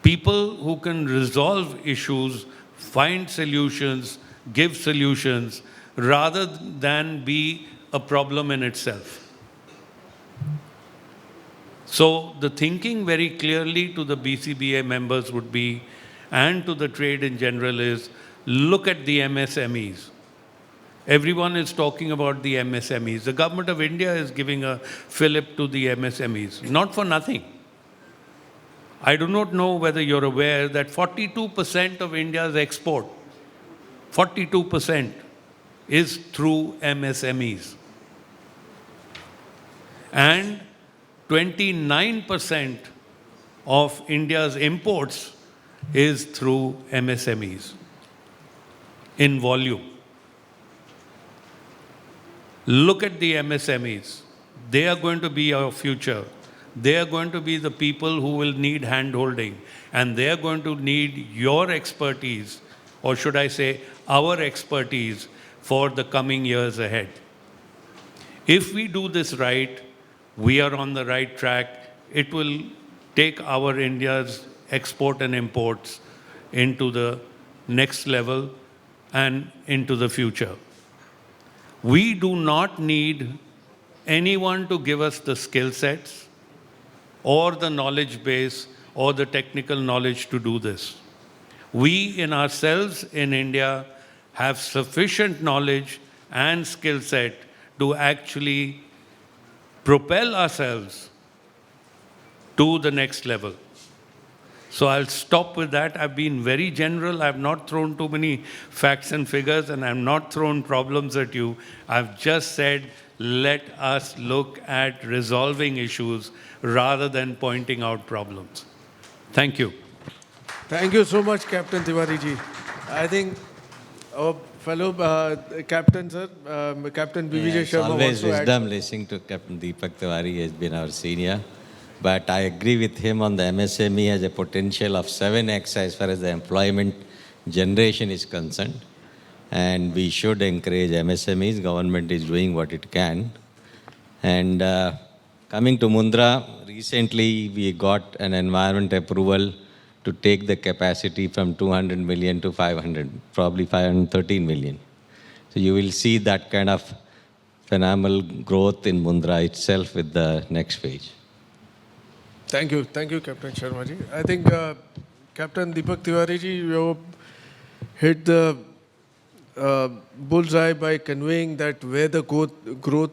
people who can resolve issues, find solutions, give solutions, rather than be a problem in itself. So the thinking very clearly to the BCBA members would be, and to the trade in general, is look at the MSMEs. Everyone is talking about the MSMEs. The government of India is giving a fillip to the MSMEs, not for nothing. I do not know whether you're aware that 42% of India's export, 42%, is through MSMEs. And 29% of India's imports is through MSMEs in volume. Look at the MSMEs. They are going to be our future. They are going to be the people who will need hand-holding, and they are going to need your expertise, or should I say, our expertise, for the coming years ahead. If we do this right, we are on the right track. It will take our India's export and imports into the next level and into the future. We do not need anyone to give us the skill sets or the knowledge base or the technical knowledge to do this. We in ourselves in India have sufficient knowledge and skill set to actually propel ourselves to the next level. So I'll stop with that. I've been very general. I've not thrown too many facts and figures, and I've not thrown problems at you. I've just said, let us look at resolving issues rather than pointing out problems. Thank you. Thank you so much, Captain Tiwari ji. I think our fellow captain, sir, Captain BVJ It's Sharma always wants to wisdom add. listening to Captain Deepak Tiwari. He has been our senior. But I agree with him on the MSME has a potential of 7x as far as the employment generation is concerned. And we should encourage MSMEs. Government is doing what it can. And coming to Mundra, recently we got an environment approval to take the capacity from 200 million to 500, probably 513 million. So you will see that kind of phenomenal growth in Mundra itself with the next phase. Thank you, Captain Sharma ji. I think Captain Deepak Tiwari ji, you hit the bullseye by conveying that where the growth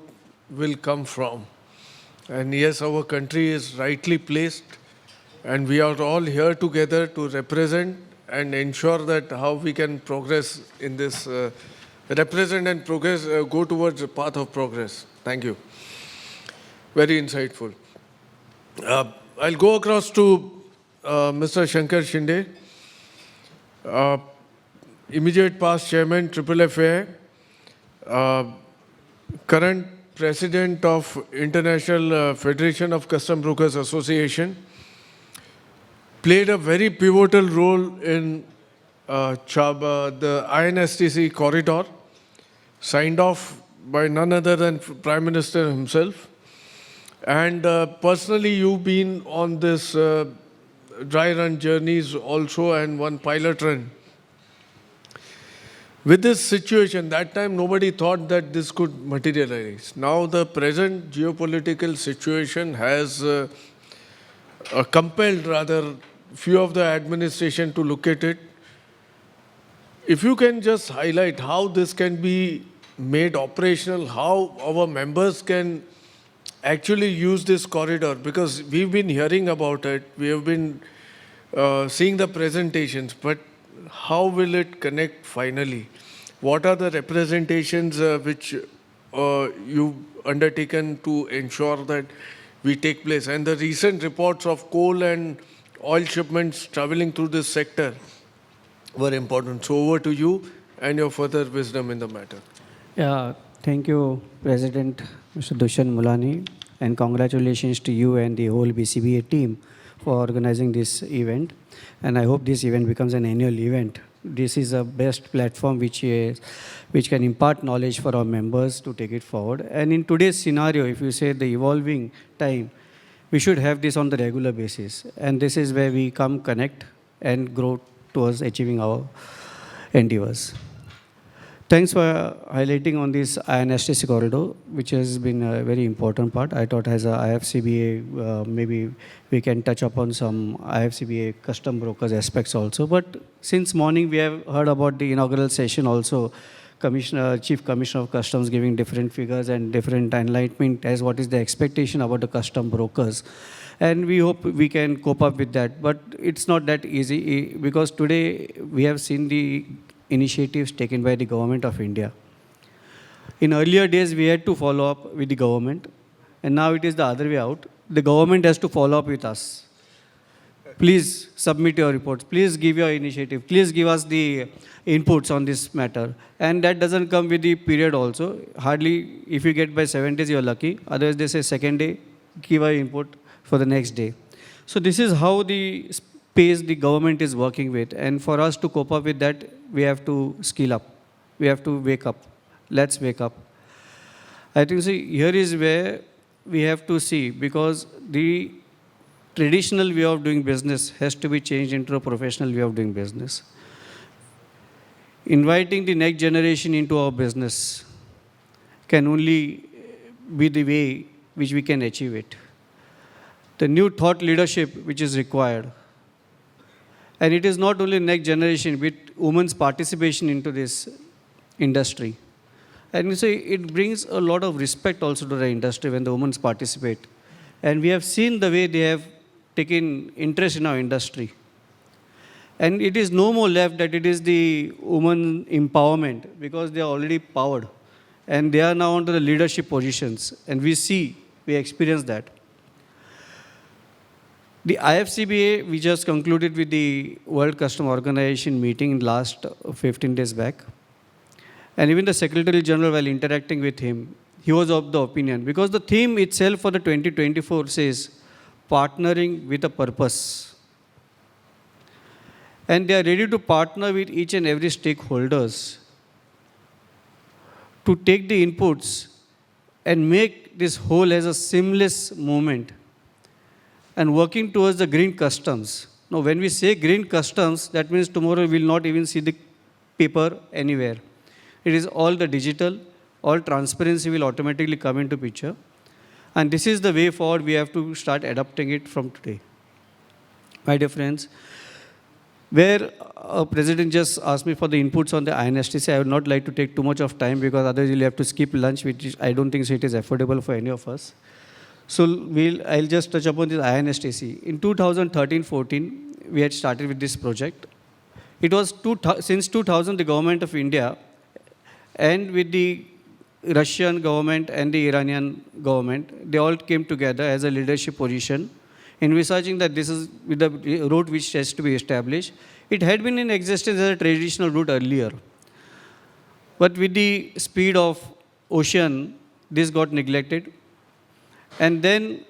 will come from. And yes, our country is rightly placed, and we are all here together to represent and ensure that how we can progress in this, represent and progress, go towards the path of progress. Thank you. Very insightful. I'll go across to Mr. Shankar Shinde, immediate past chairman, IIFA, current president of International Federation of Custom Brokers Association, played a very pivotal role in the INSTC corridor, signed off by none other than Prime Minister himself. And personally, you've been on this dry run journeys also and one pilot run. With this situation, that time nobody thought that this could materialize. Now the present geopolitical situation has compelled rather few of the administration to look at it. If you can just highlight how this can be made operational, how our members can actually use this corridor, because we've been hearing about it, we have been seeing the presentations, but how will it connect finally? What are the representations which you've undertaken to ensure that we take place? And the recent reports of coal and oil shipments traveling through this sector were important. So over to you and your further wisdom in the matter. Yeah, thank you, President Mr. Dushyant Mulani, and congratulations to you and the whole BCBA team for organizing this event. And I hope this event becomes an annual event. This is a best platform which can impart knowledge for our members to take it forward. And in today's scenario, if you say the evolving time, we should have this on the regular basis. And this is where we come connect and grow towards achieving our endeavors. Thanks for highlighting on this INSTC corridor, which has been a very important part. I thought as a IFCBA, maybe we can touch upon some IFCBA custom brokers aspects also. But since morning, we have heard about the inaugural session also, Chief Commissioner of Customs giving different figures and different enlightenment as what is the expectation about the custom brokers. And we hope we can cope up with that. But it's not that easy because today we have seen the initiatives taken by the government of India. In earlier days, we had to follow up with the government, and now it is the other way out. The government has to follow up with us. Please submit your reports. Please give your initiative. Please give us the inputs on this matter. And that doesn't come with the period also. Hardly, if you get by 7 days, you're lucky. Otherwise, they say second day, give our input for the next day. So this is how the pace the government is working with. And for us to cope up with that, we have to skill up. We have to wake up. Let's wake up. I think, see, here is where we have to see, because the traditional way of doing business has to be changed into a professional way of doing business. Inviting the next generation into our business can only be the way which we can achieve it. The new thought leadership which is required. And it is not only next generation, with women's participation into this industry. And you say it brings a lot of respect also to the industry when the women participate. And we have seen the way they have taken interest in our industry. And it is no more left that it is the woman empowerment, because they are already powered. And they are now onto the leadership positions. And we experience that. The IFCBA, we just concluded with the World Customs Organization meeting last 15 days back. And even the Secretary General, while interacting with him, he was of the opinion, because the theme itself for the 2024 says, partnering with a purpose. And they are ready to partner with each and every stakeholders to take the inputs and make this whole as a seamless movement and working towards the green customs. Now, when we say green customs, that means tomorrow we will not even see the paper anywhere. It is all the digital, all transparency will automatically come into picture. And this is the way forward. We have to start adopting it from today. My dear friends, where President just asked me for the inputs on the INSTC, I would not like to take too much of time, because otherwise you'll have to skip lunch, which I don't think so it is affordable for any of us. So I'll just touch upon this INSTC. In 2013-14, we had started with this project. It was since 2000, the government of India and with the Russian government and the Iranian government, they all came together as a leadership position, envisaging that this is with the route which has to be established. It had been in existence as a traditional route earlier. But with the speed of ocean, this got neglected. And then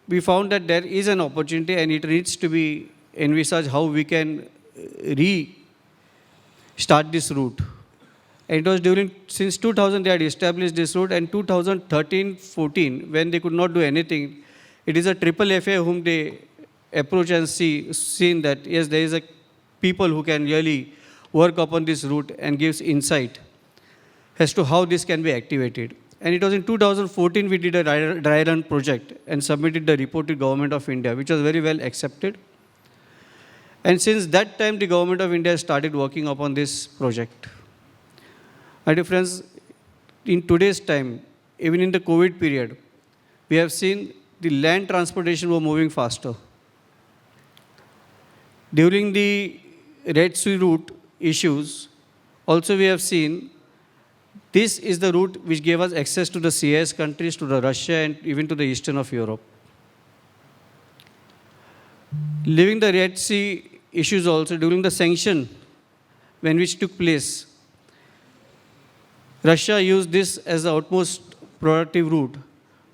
we found that there is an opportunity and it needs to be envisaged how we can restart this route. And it was since 2000 they had established this route, and 2013-14, when they could not do anything, it is a IIFA whom they approach and seen that, yes, there is a people who can really work upon this route and gives insight as to how this can be activated. And it was in 2014 we did a dry run project and submitted the report to Government of India, which was very well accepted. And since that time, the Government of India started working upon this project. My dear friends, in today's time, even in the COVID period, we have seen the land transportation were moving faster. During the Red Sea route issues, also we have seen this is the route which gave us access to the CIS countries, to the Russia, and even to the eastern of Europe. Leaving the Red Sea issues also, during the sanction, which took place, Russia used this as the utmost productive route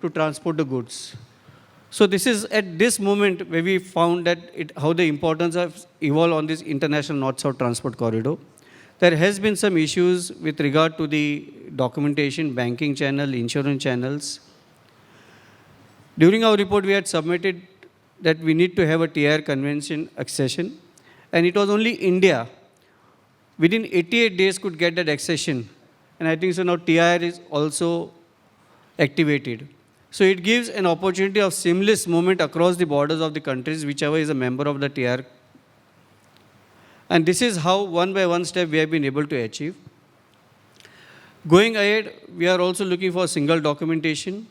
to transport the goods. So this is at this moment where we found that how the importance of evolved on this international north-south transport corridor. There has been some issues with regard to the documentation, banking channel, insurance channels. During our report, we had submitted that we need to have a TIR convention accession. And it was only India, within 88 days, could get that accession. And I think so now TIR is also activated. So it gives an opportunity of seamless movement across the borders of the countries, whichever is a member of the TIR. And this is how one by one step we have been able to achieve. Going ahead, we are also looking for single documentation.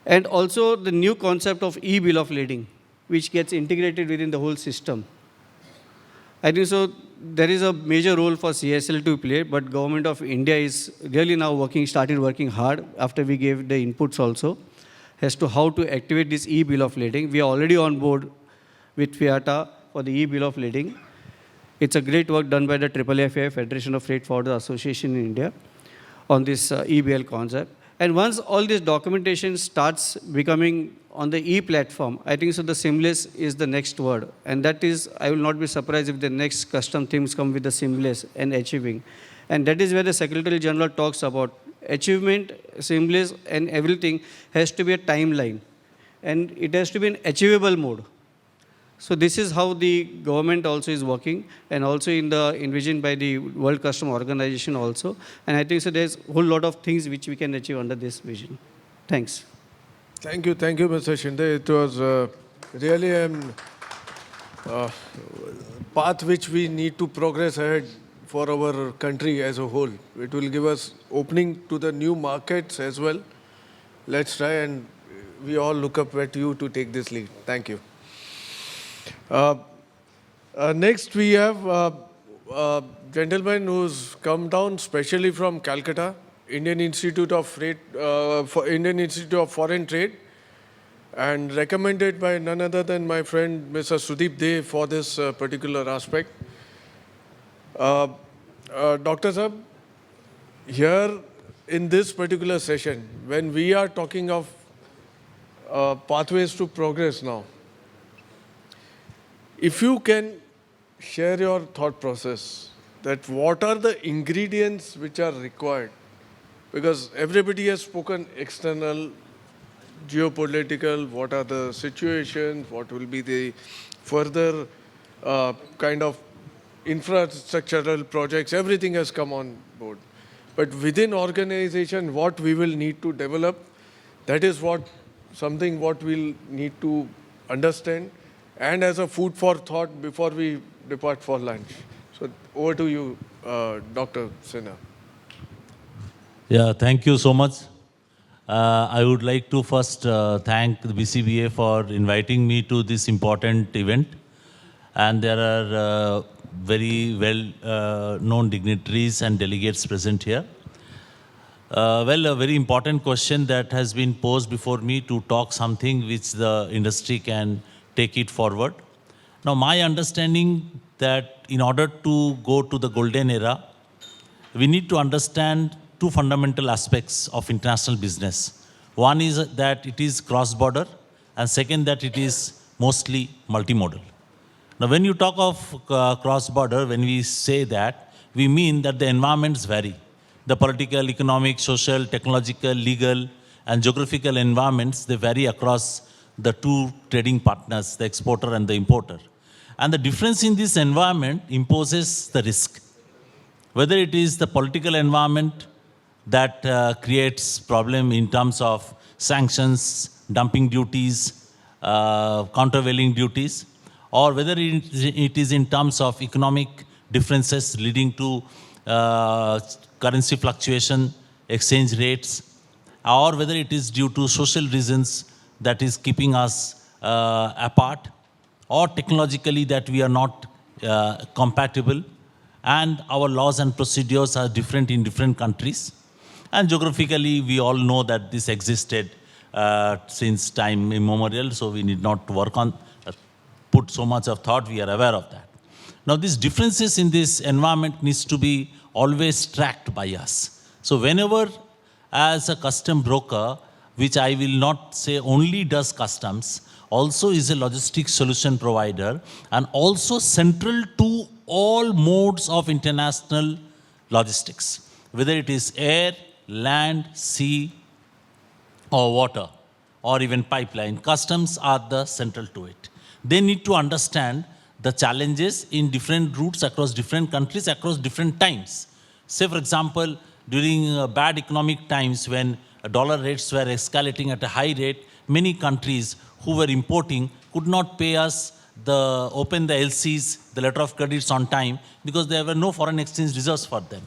And also the new concept of e-bill of lading, which gets integrated within the whole system. I think so there is a major role for CSLA to play, but Government of India is really now started working hard after we gave the inputs also as to how to activate this e-bill of lading. We are already on board with FIATA for the e-bill of lading. It's a great work done by the IIFA, Federation of Freight Forwarders Association in India, on this e-bill concept. And once all this documentation starts becoming on the e-platform, I think so the seamless is the next word. And that is, I will not be surprised if the next custom themes come with the seamless and achieving. And that is where the Secretary General talks about achievement, seamless, and everything has to be a timeline. And it has to be an achievable mode. So this is how the government also is working, and also envisioned by the World Customs Organization also. And I think so there's a whole lot of things which we can achieve under this vision. Thanks. Thank you, Mr. Shinde. It was really a path which we need to progress ahead for our country as a whole. It will give us opening to the new markets as well. Let's try, and we all look up at you to take this lead. Thank you. Next, we have a gentleman who's come down specially from Calcutta, Indian Institute of Foreign Trade, and recommended by none other than my friend Mr. Sudeep De for this particular aspect. Dr. Sab, here in this particular session, when we are talking of pathways to progress now, if you can share your thought process, that what are the ingredients which are required? Because everybody has spoken external, geopolitical, what are the situations, what will be the further kind of infrastructural projects, everything has come on board. But within organization, what we will need to develop, that is something what we'll need to understand, and as a food for thought before we depart for lunch. So over to you, Dr. Sinha. Yeah, thank you so much. I would like to first thank the BCBA for inviting me to this important event. And there are very well known dignitaries and delegates present here. Well, a very important question that has been posed before me to talk something which the industry can take it forward. Now, my understanding that in order to go to the golden era, we need to understand two fundamental aspects of international business. One is that it is cross-border, and second that it is mostly multimodal. Now, when you talk of cross-border, when we say that, we mean that the environments vary. The political, economic, social, technological, legal, and geographical environments, they vary across the two trading partners, the exporter and the importer. And the difference in this environment imposes the risk. Whether it is the political environment that creates problem in terms of sanctions, dumping duties, countervailing duties, or whether it is in terms of economic differences leading to currency fluctuation, exchange rates, or whether it is due to social reasons that is keeping us apart, or technologically that we are not compatible, and our laws and procedures are different in different countries. And geographically, we all know that this existed since time immemorial, so we need not put so much of thought, we are aware of that. Now, these differences in this environment needs to be always tracked by us. So whenever, as a custom broker, which I will not say only does customs, also is a logistic solution provider, and also central to all modes of international logistics, whether it is air, land, sea, or water, or even pipeline. Customs are the central to it. They need to understand the challenges in different routes across different countries, across different times. Say, for example, during bad economic times when dollar rates were escalating at a high rate, many countries who were importing could not pay us open the LCs, the letter of credits on time, because there were no foreign exchange reserves for them.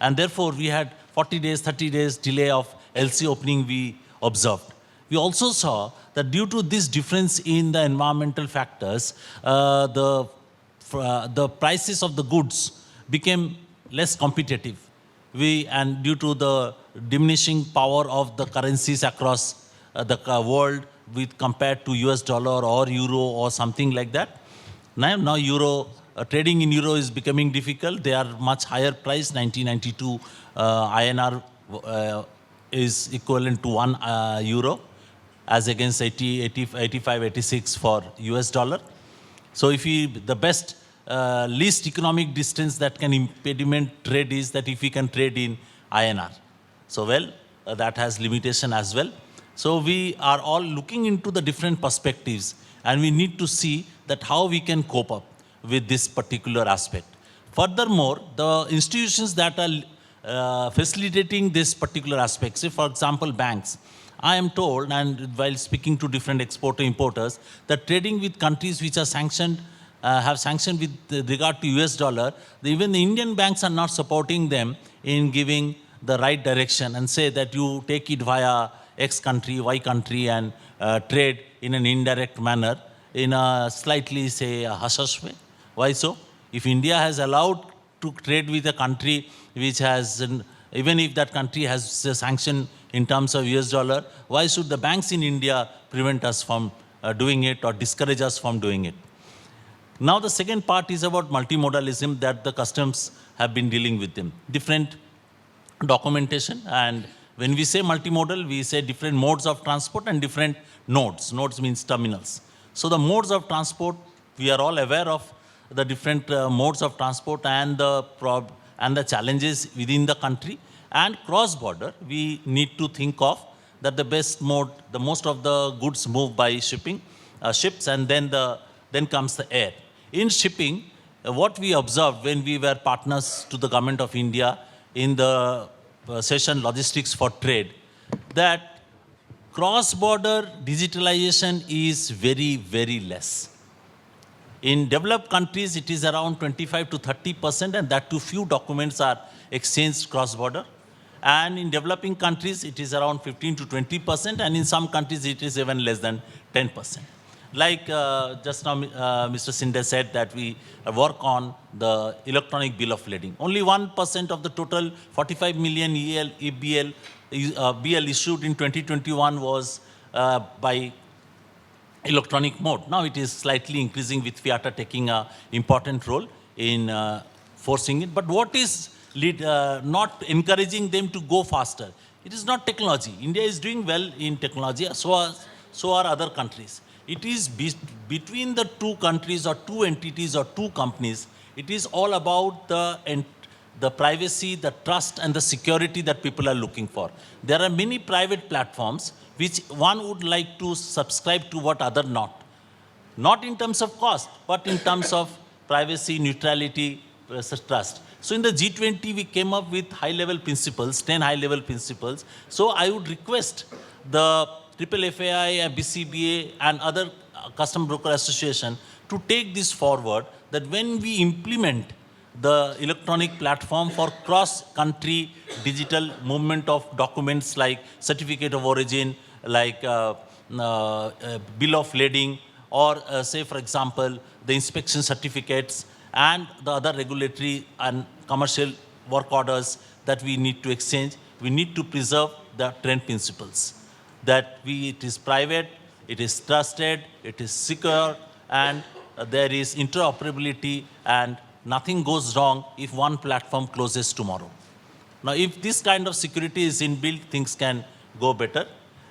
And therefore, we had 40 days, 30 days delay of LC opening we observed. We also saw that due to this difference in the environmental factors, the prices of the goods became less competitive. And due to the diminishing power of the currencies across the world with compared to US dollar or euro or something like that. Now euro, trading in euro is becoming difficult. They are much higher price. 1992 INR is equivalent to 1 euro as against 85, 86 for US dollar. So if the best least economic distance that can impediment trade is that if we can trade in INR. So that has limitation as well. So we are all looking into the different perspectives, and we need to see that how we can cope up with this particular aspect. Furthermore, the institutions that are facilitating this particular aspect, say for example banks, I am told, and while speaking to different exporter importers, that trading with countries which are sanctioned, have sanctioned with regard to US dollar, even the Indian banks are not supporting them in giving the right direction and say that you take it via X country, Y country and trade in an indirect manner. in a slightly, say, a hush-hush way. Why so? If India has allowed to trade with a country which has, even if that country has a sanction in terms of US dollar, why should the banks in India prevent us from doing it or discourage us from doing it? Now the second part is about multimodalism that the customs have been dealing with them. Different documentation, and when we say multimodal, we say different modes of transport and different nodes. Nodes means terminals. So the modes of transport, we are all aware of the different modes of transport and the challenges within the country. And cross-border, we need to think of that the best mode, the most of the goods move by ships, and then comes the air. In shipping, what we observed when we were partners to the government of India in the session Logistics for Trade, that cross-border digitalization is very, very less. In developed countries, it is around 25 to 30%, and that too few documents are exchanged cross-border. And in developing countries, it is around 15 to 20%, and in some countries, it is even less than 10%. Like just now, Mr. Shinde said that we work on the electronic bill of lading. Only 1% of the total 45 million BL issued in 2021 was by electronic mode. Now it is slightly increasing with FIATA taking an important role in forcing it. But what is not encouraging them to go faster? It is not technology. India is doing well in technology, so are other countries. It is between the two countries or two entities or two companies, it is all about the privacy, the trust and the security that people are looking for. There are many private platforms which one would like to subscribe to what other not. Not in terms of cost, but in terms of privacy, neutrality, trust. So in the G20, we came up with high-level principles, 10 high-level principles. So I would request the FAI, BCBA, and other custom broker association to take this forward, that when we implement the electronic platform for cross-country digital movement of documents like certificate of origin, like bill of lading, or say, for example, the inspection certificates and the other regulatory and commercial work orders that we need to exchange, we need to preserve the trend principles. That it is private, it is trusted, it is secure, and there is interoperability, and nothing goes wrong if one platform closes tomorrow. Now, if this kind of security is inbuilt, things can go better,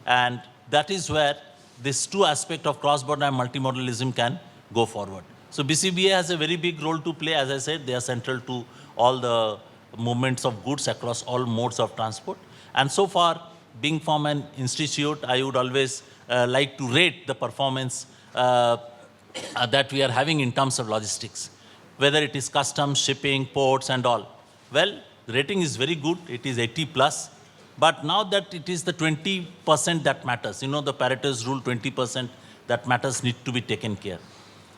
and that is where this two aspects of cross-border and multimodalism can go forward. So BCBA has a very big role to play. As I said, they are central to all the movements of goods across all modes of transport. And so far, being from an institute, I would always like to rate the performance that we are having in terms of logistics, whether it is customs, shipping, ports, and all. Well, the rating is very good. It is 80 plus. But now that it is the 20% that matters, you know, the Pareto's rule, 20% that matters need to be taken care.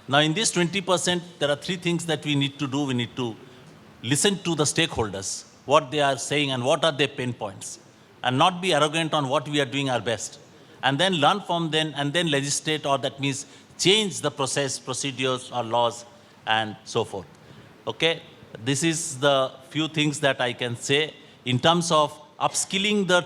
Now, in this 20%, there are three things that we need to do. We need to listen to the stakeholders, what they are saying and what are their pain points, and not be arrogant on what we are doing our best, and then learn from them and then legislate, or that means change the process, procedures or laws and so forth. Okay, this is the few things that I can say in terms of upskilling the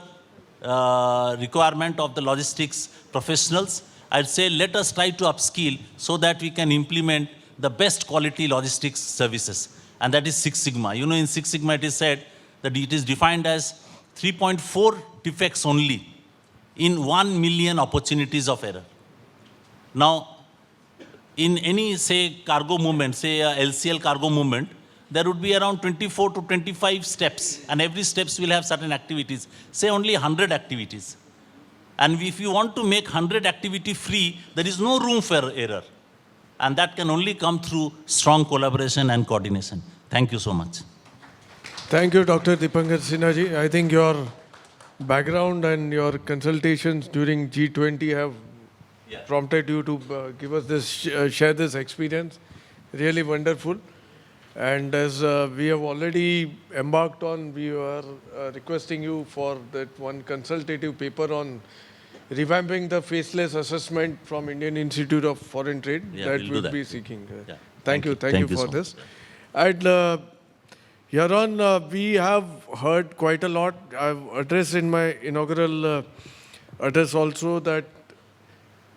requirement of the logistics professionals. I'd say let us try to upskill so that we can implement the best quality logistics services, and that is Six Sigma. You know, in Six Sigma it is said that it is defined as 3.4 defects only in 1 million opportunities of error. Now, in any, say, cargo movement, say LCL cargo movement, there would be around 24 to 25 steps, and every steps will have certain activities, say only 100 activities. And if you want to make 100 activity free, there is no room for error. And that can only come through strong collaboration and coordination. Thank you so much. Thank you, Dr. Deepankar Sinha. I think your background and your consultations during G20 have prompted you to give us this, share this experience. Really wonderful. And as we have already embarked on, we are requesting you for that one consultative paper on revamping the faceless assessment from Indian Institute of Foreign Trade that we'll do we'll that. be seeking. Yeah. Thank you Thank you for so this. And hereon, we have heard quite a lot. I've addressed in my inaugural address also that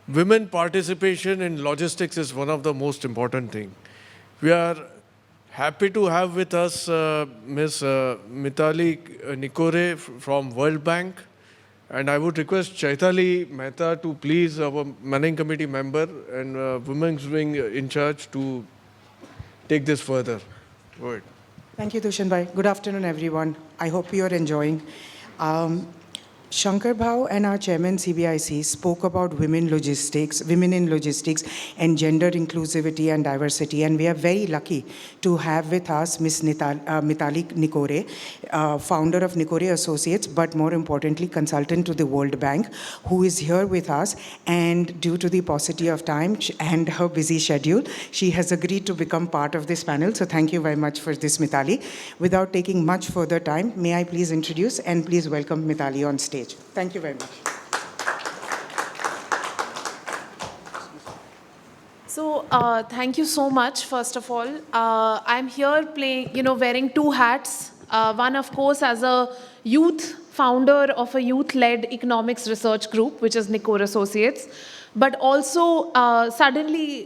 women participation in logistics is one of the most important things. We are happy to have with us Ms. Mitali Nikore from World Bank. And I would request Chaitali Mehta to please, our Managing Committee member and Women's Wing in charge, to take this further. Go ahead. Thank you, Dushyant bhai. Good afternoon, everyone. I hope you are enjoying. Shankar Bhau and our chairman CBIC spoke about women in logistics, and gender inclusivity and diversity. And we are very lucky to have with us Ms. Mitali Nikore, founder of Nikore Associates, but more importantly, consultant to the World Bank, who is here with us. And due to the paucity of time and her busy schedule, she has agreed to become part of this panel. So thank you very much for this, Mitali. Without taking much further time, may I please introduce and please welcome Mitali on stage. Thank you very much. So, thank you so much, first of all. I'm here wearing two hats. One, of course, as a founder of a youth-led economics research group, which is Nikore Associates, but also suddenly,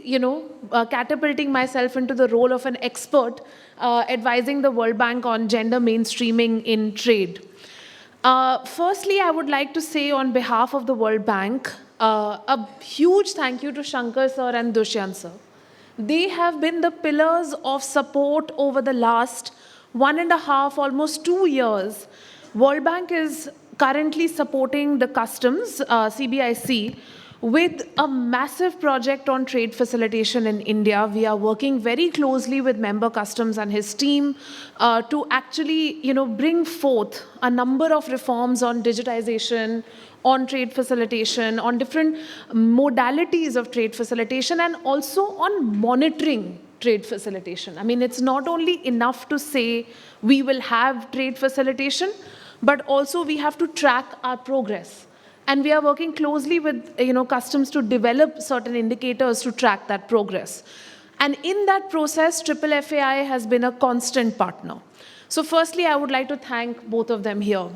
catapulting myself into the role of an expert advising the World Bank on gender mainstreaming in trade. Firstly, I would like to say on behalf of the World Bank, a huge thank you to Shankar sir and Dushyant sir. They have been the pillars of support over the last 1.5, almost 2 years. World Bank is currently supporting the customs, CBIC, with a massive project on trade facilitation in India. We are working very closely with member customs and his team to actually, bring forth a number of reforms on digitization, on trade facilitation, on different modalities of trade facilitation, and also on monitoring trade facilitation. I mean, it's not only enough to say we will have trade facilitation, but also we have to track our progress. And we are working closely with customs to develop certain indicators to track that progress. And in that process, FAI has been a constant partner. So firstly, I would like to thank both of them here.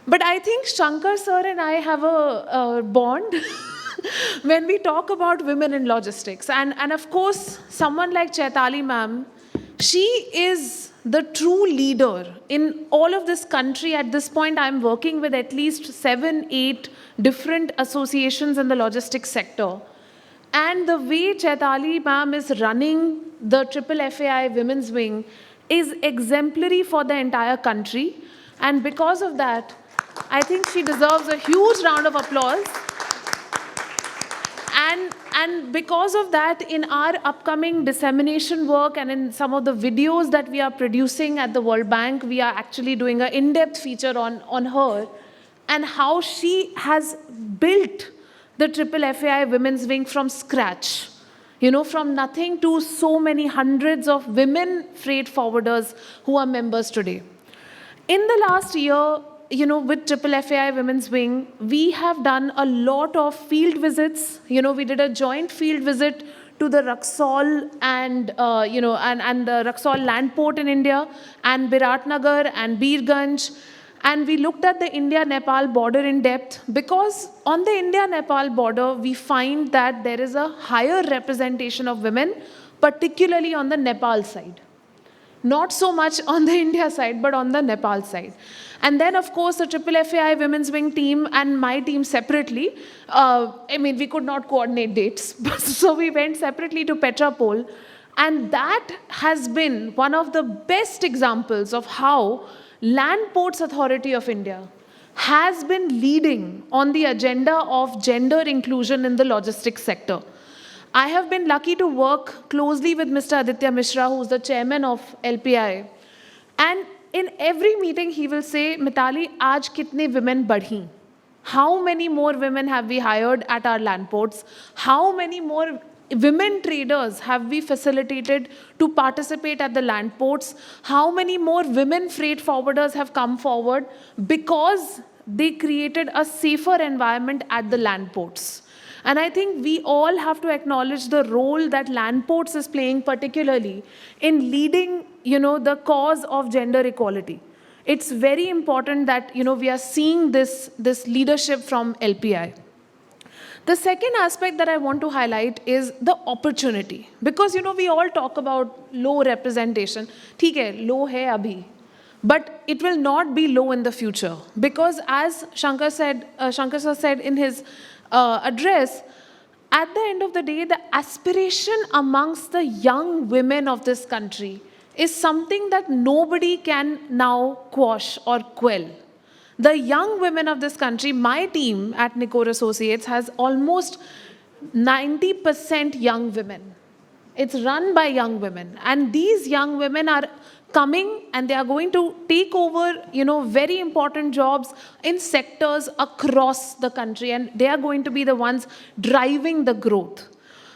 But I think Shankar sir and I have a bond when we talk about women in logistics. And of course, someone like Chaitali ma'am, she is the true leader in all of this country. At this point, I'm working with at least 7, 8 different associations in the logistics sector. And the way Chaitali ma'am is running the FAI Women's Wing is exemplary for the entire country. And because of that, I think she deserves a huge round of applause. And because of that, in our upcoming dissemination work and in some of the videos that we are producing at the World Bank, we are actually doing an in-depth feature on her and how she has built the FAI Women's Wing from scratch. From nothing to so many hundreds of women freight forwarders who are members today. In the last year, with FAI Women's Wing, we have done a lot of field visits. We did a joint field visit to the Raxaul and the Raxaul land port in India, and Biratnagar and Birganj. And we looked at the India-Nepal border in depth, because on the India-Nepal border, we find that there is a higher representation of women, particularly on the Nepal side. Not so much on the India side, but on the Nepal side. And then, of course, the FAI Women's Wing team and my team separately, we could not coordinate dates, so we went separately to Petrapol. And that has been one of the best examples of how Land Ports Authority of India has been leading on the agenda of gender inclusion in the logistics sector. I have been lucky to work closely with Mr. Aditya Mishra, who's the chairman of LPI. And in every meeting, he will say, Mitali, aaj kitne women badhi? How many more women have we hired at our land ports? How many more women traders have we facilitated to participate at the land ports? How many more women freight forwarders have come forward? Because they created a safer environment at the land ports. And I think we all have to acknowledge the role that land ports is playing, particularly in leading, the cause of gender equality. It's very important that, we are seeing this leadership from LPI. The second aspect that I want to highlight is the opportunity. Because, we all talk about low representation. ठीक है, low है अभी. But it will not be low in the future. Because as Shankar sir said in his address, at the end of the day, the aspiration amongst the young women of this country is something that nobody can now quash or quell. The young women of this country, my team at Nikor Associates has almost 90% young women. It's run by young women. And these young women are coming and they are going to take over, very important jobs in sectors across the country. And they are going to be the ones driving the growth.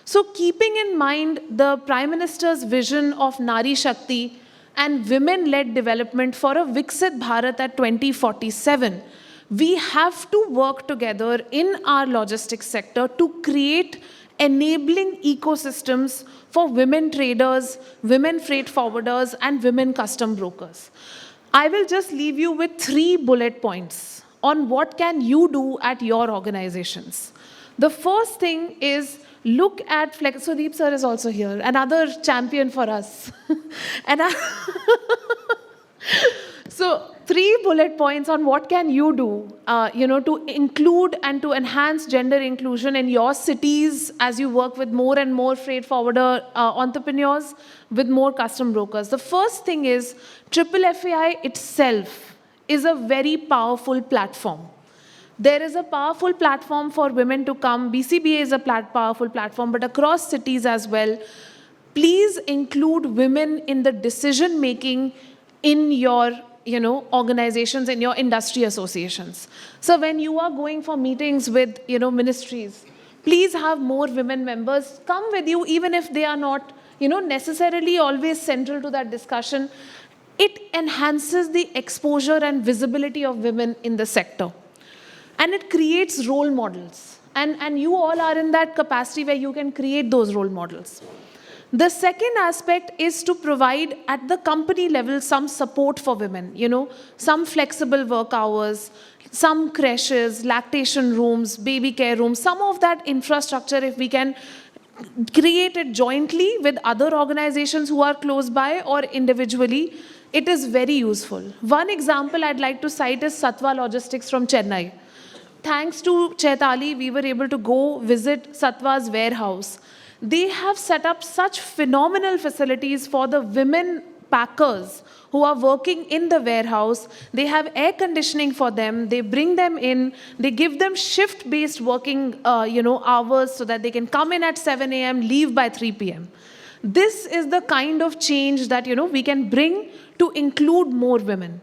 So keeping in mind the Prime Minister's vision of Nari Shakti and women-led development for a Viksit Bharat at 2047, we have to work together in our logistics sector to create enabling ecosystems for women traders, women freight forwarders, and women custom brokers. I will just leave you with 3 bullet points on what can you do at your organizations. The first thing is look at flex. So Deep sir is also here, another champion for us. So 3 bullet points on what can you do, to include and to enhance gender inclusion in your cities as you work with more and more freight forwarder entrepreneurs, with more custom brokers. The first thing is FFI itself is a very powerful platform. There is a powerful platform for women to come. BCBA is a powerful platform, but across cities as well. Please include women in the decision-making in your organizations, in your industry associations. So when you are going for meetings with, ministries, please have more women members come with you, even if they are not, necessarily always central to that discussion. It enhances the exposure and visibility of women in the sector. And it creates role models. And you all are in that capacity where you can create those role models. The second aspect is to provide at the company level some support for women, some flexible work hours, some creches, lactation rooms, baby care rooms, some of that infrastructure, if we can create it jointly with other organizations who are close by or individually, it is very useful. One example I'd like to cite is Satwa Logistics from Chennai. Thanks to Chaitali, we were able to go visit Satwa's warehouse. They have set up such phenomenal facilities for the women packers who are working in the warehouse. They have air conditioning for them. They bring them in. They give them shift-based working, hours so that they can come in at 7 a.m., leave by 3 p.m. This is the kind of change that, we can bring to include more women.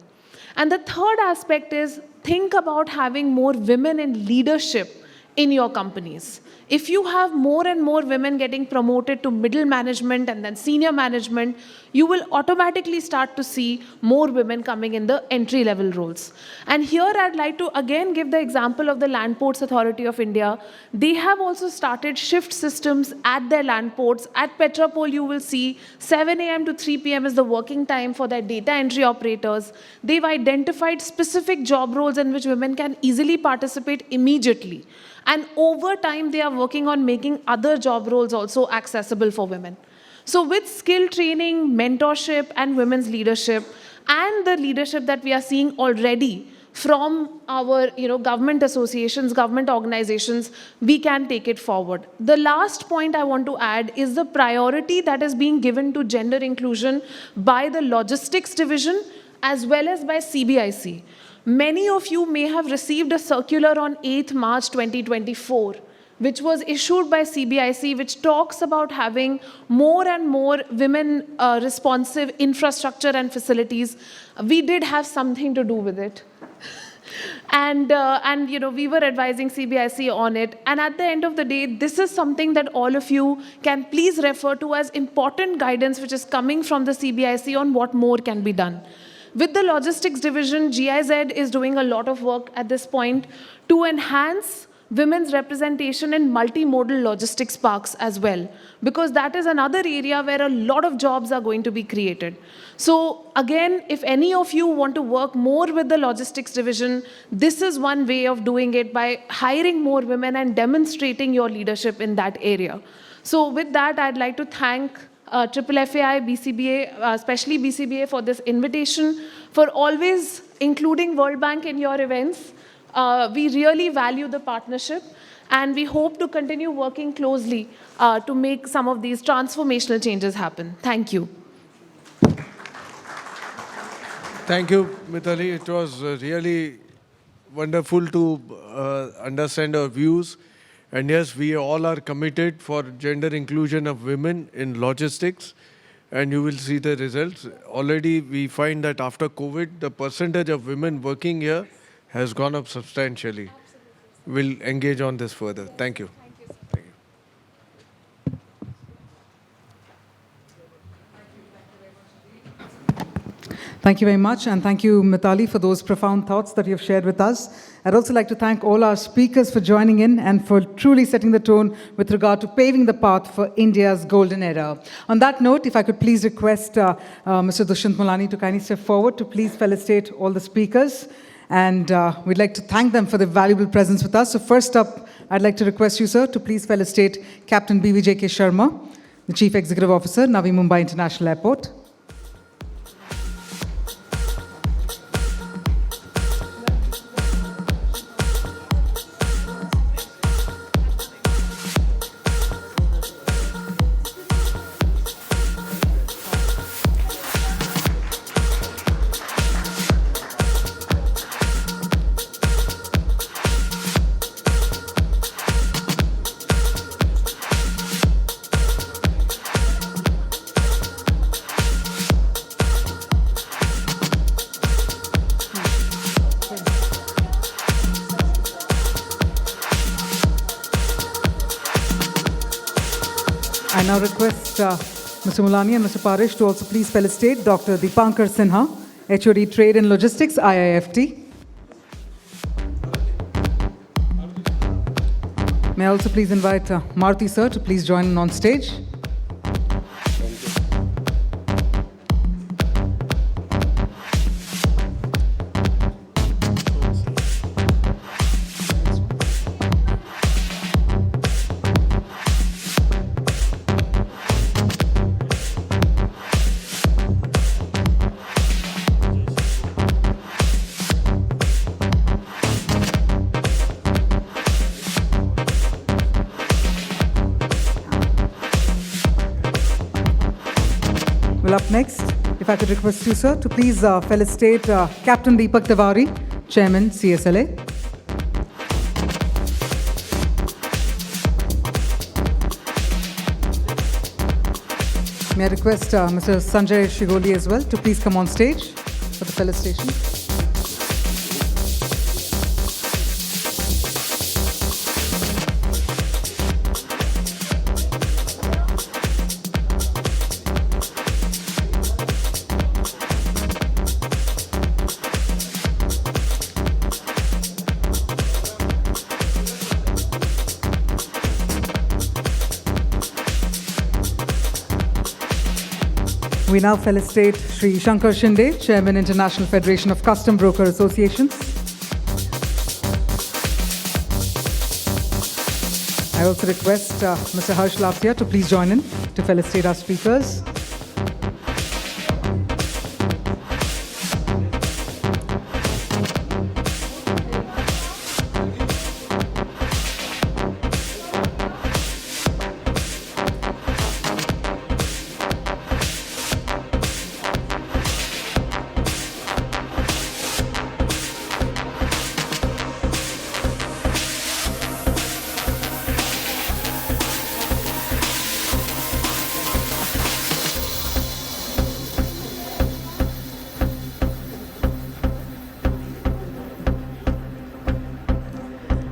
And the third aspect is think about having more women in leadership in your companies. If you have more and more women getting promoted to middle management and then senior management, you will automatically start to see more women coming in the entry-level roles. And here I'd like to again give the example of the Land Ports Authority of India. They have also started shift systems at their land ports. At Petropol, you will see 7 a.m. to 3 p.m. is the working time for their data entry operators. They've identified specific job roles in which women can easily participate immediately. And over time, they are working on making other job roles also accessible for women. So with skill training, mentorship, and women's leadership, and the leadership that we are seeing already from our government associations, government organizations, we can take it forward. The last point I want to add is the priority that is being given to gender inclusion by the logistics division as well as by CBIC. Many of you may have received a circular on 8th March 2024, which was issued by CBIC, which talks about having more and more women responsive infrastructure and facilities. We did have something to do with it. And we were advising CBIC on it. And at the end of the day, this is something that all of you can please refer to as important guidance, which is coming from the CBIC on what more can be done. With the logistics division, GIZ is doing a lot of work at this point to enhance women's representation in multimodal logistics parks as well, because that is another area where a lot of jobs are going to be created. So again, if any of you want to work more with the logistics division, this is one way of doing it, by hiring more women and demonstrating your leadership in that area. So with that, I'd like to thank FFI, BCBA, especially BCBA, for this invitation, for always including World Bank in your events. We really value the partnership, and we hope to continue working closely to make some of these transformational changes happen. Thank you. Thank you, Mitali. It was really wonderful to understand our views. And yes, we all are committed for gender inclusion of women in logistics, and you will see the results. Already we find that after COVID, the percentage of women working here has gone up substantially. We'll engage on this further. Thank you. Thank you very much, and thank you, Mitali, for those profound thoughts that you have shared with us. I'd also like to thank all our speakers for joining in and for truly setting the tone with regard to paving the path for India's golden era. On that note, if I could please request Mr. Dushyant Mulani to kindly step forward to please felicitate all the speakers. And we'd like to thank them for their valuable presence with us. So first up, I'd like to request you, sir, to please felicitate Captain BVJK Sharma, the Chief Executive Officer, Navi Mumbai International Airport. I now request Mr. Mulani and Mr. Parish to also please felicitate Dr. Deepankar Sinha, HOD Trade and Logistics, IIFT. May I also please invite Maruti sir to please join in on stage. Well, up next, if I could request you, sir, to please felicitate Captain Deepak Tiwari, Chairman, CSLA. May I request Mr. Sanjay Shigoli as well to please come on stage for the felicitation. We now felicitate Shri Shankar Shinde, Chairman, International Federation of Custom Broker Associations. I also request Mr. Harsh Lapsia to please join in to felicitate our speakers.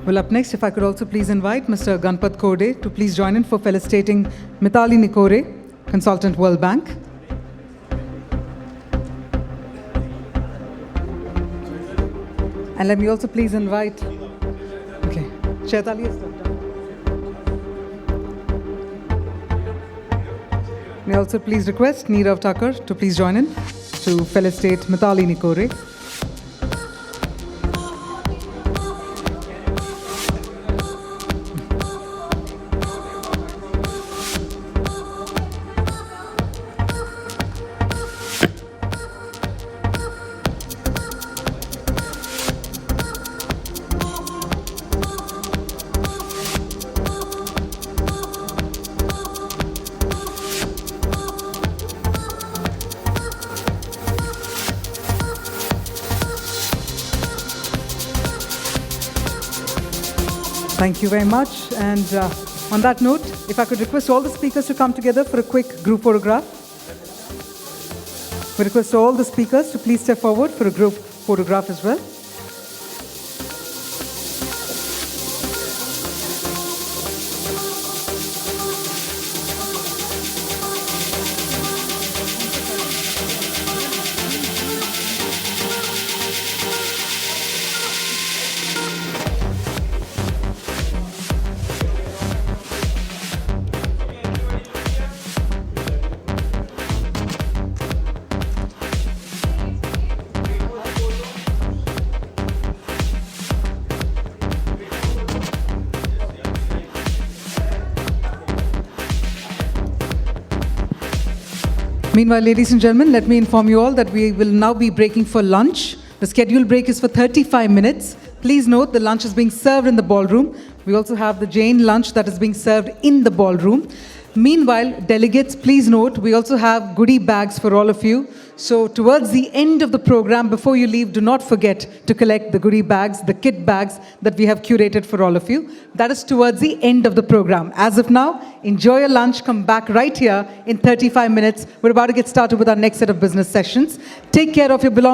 Well, up next, if I could also please invite Mr. Ganpat Kode to please join in for felicitating Mitali Nikore, Consultant, World Bank. And let me also please invite, okay, Shaitali is done. May I also please request Neerav Thakur to please join in to felicitate Mitali Nikore. Thank you very much. And on that note, if I could request all the speakers to come together for a quick group photograph. We request all the speakers to please step forward for a group photograph as well. Meanwhile, ladies and gentlemen, let me inform you all that we will now be breaking for lunch. The scheduled break is for 35 minutes. Please note the lunch is being served in the ballroom. We also have the Jain lunch that is being served in the ballroom. Meanwhile, delegates, please note, we also have goodie bags for all of you. So towards the end of the program, before you leave, do not forget to collect the goodie bags, the kit bags that we have curated for all of you. That is towards the end of the program. As of now, enjoy your lunch, come back right here in 35 minutes. We're about to get started with our next set of business sessions. Take care of your belongings.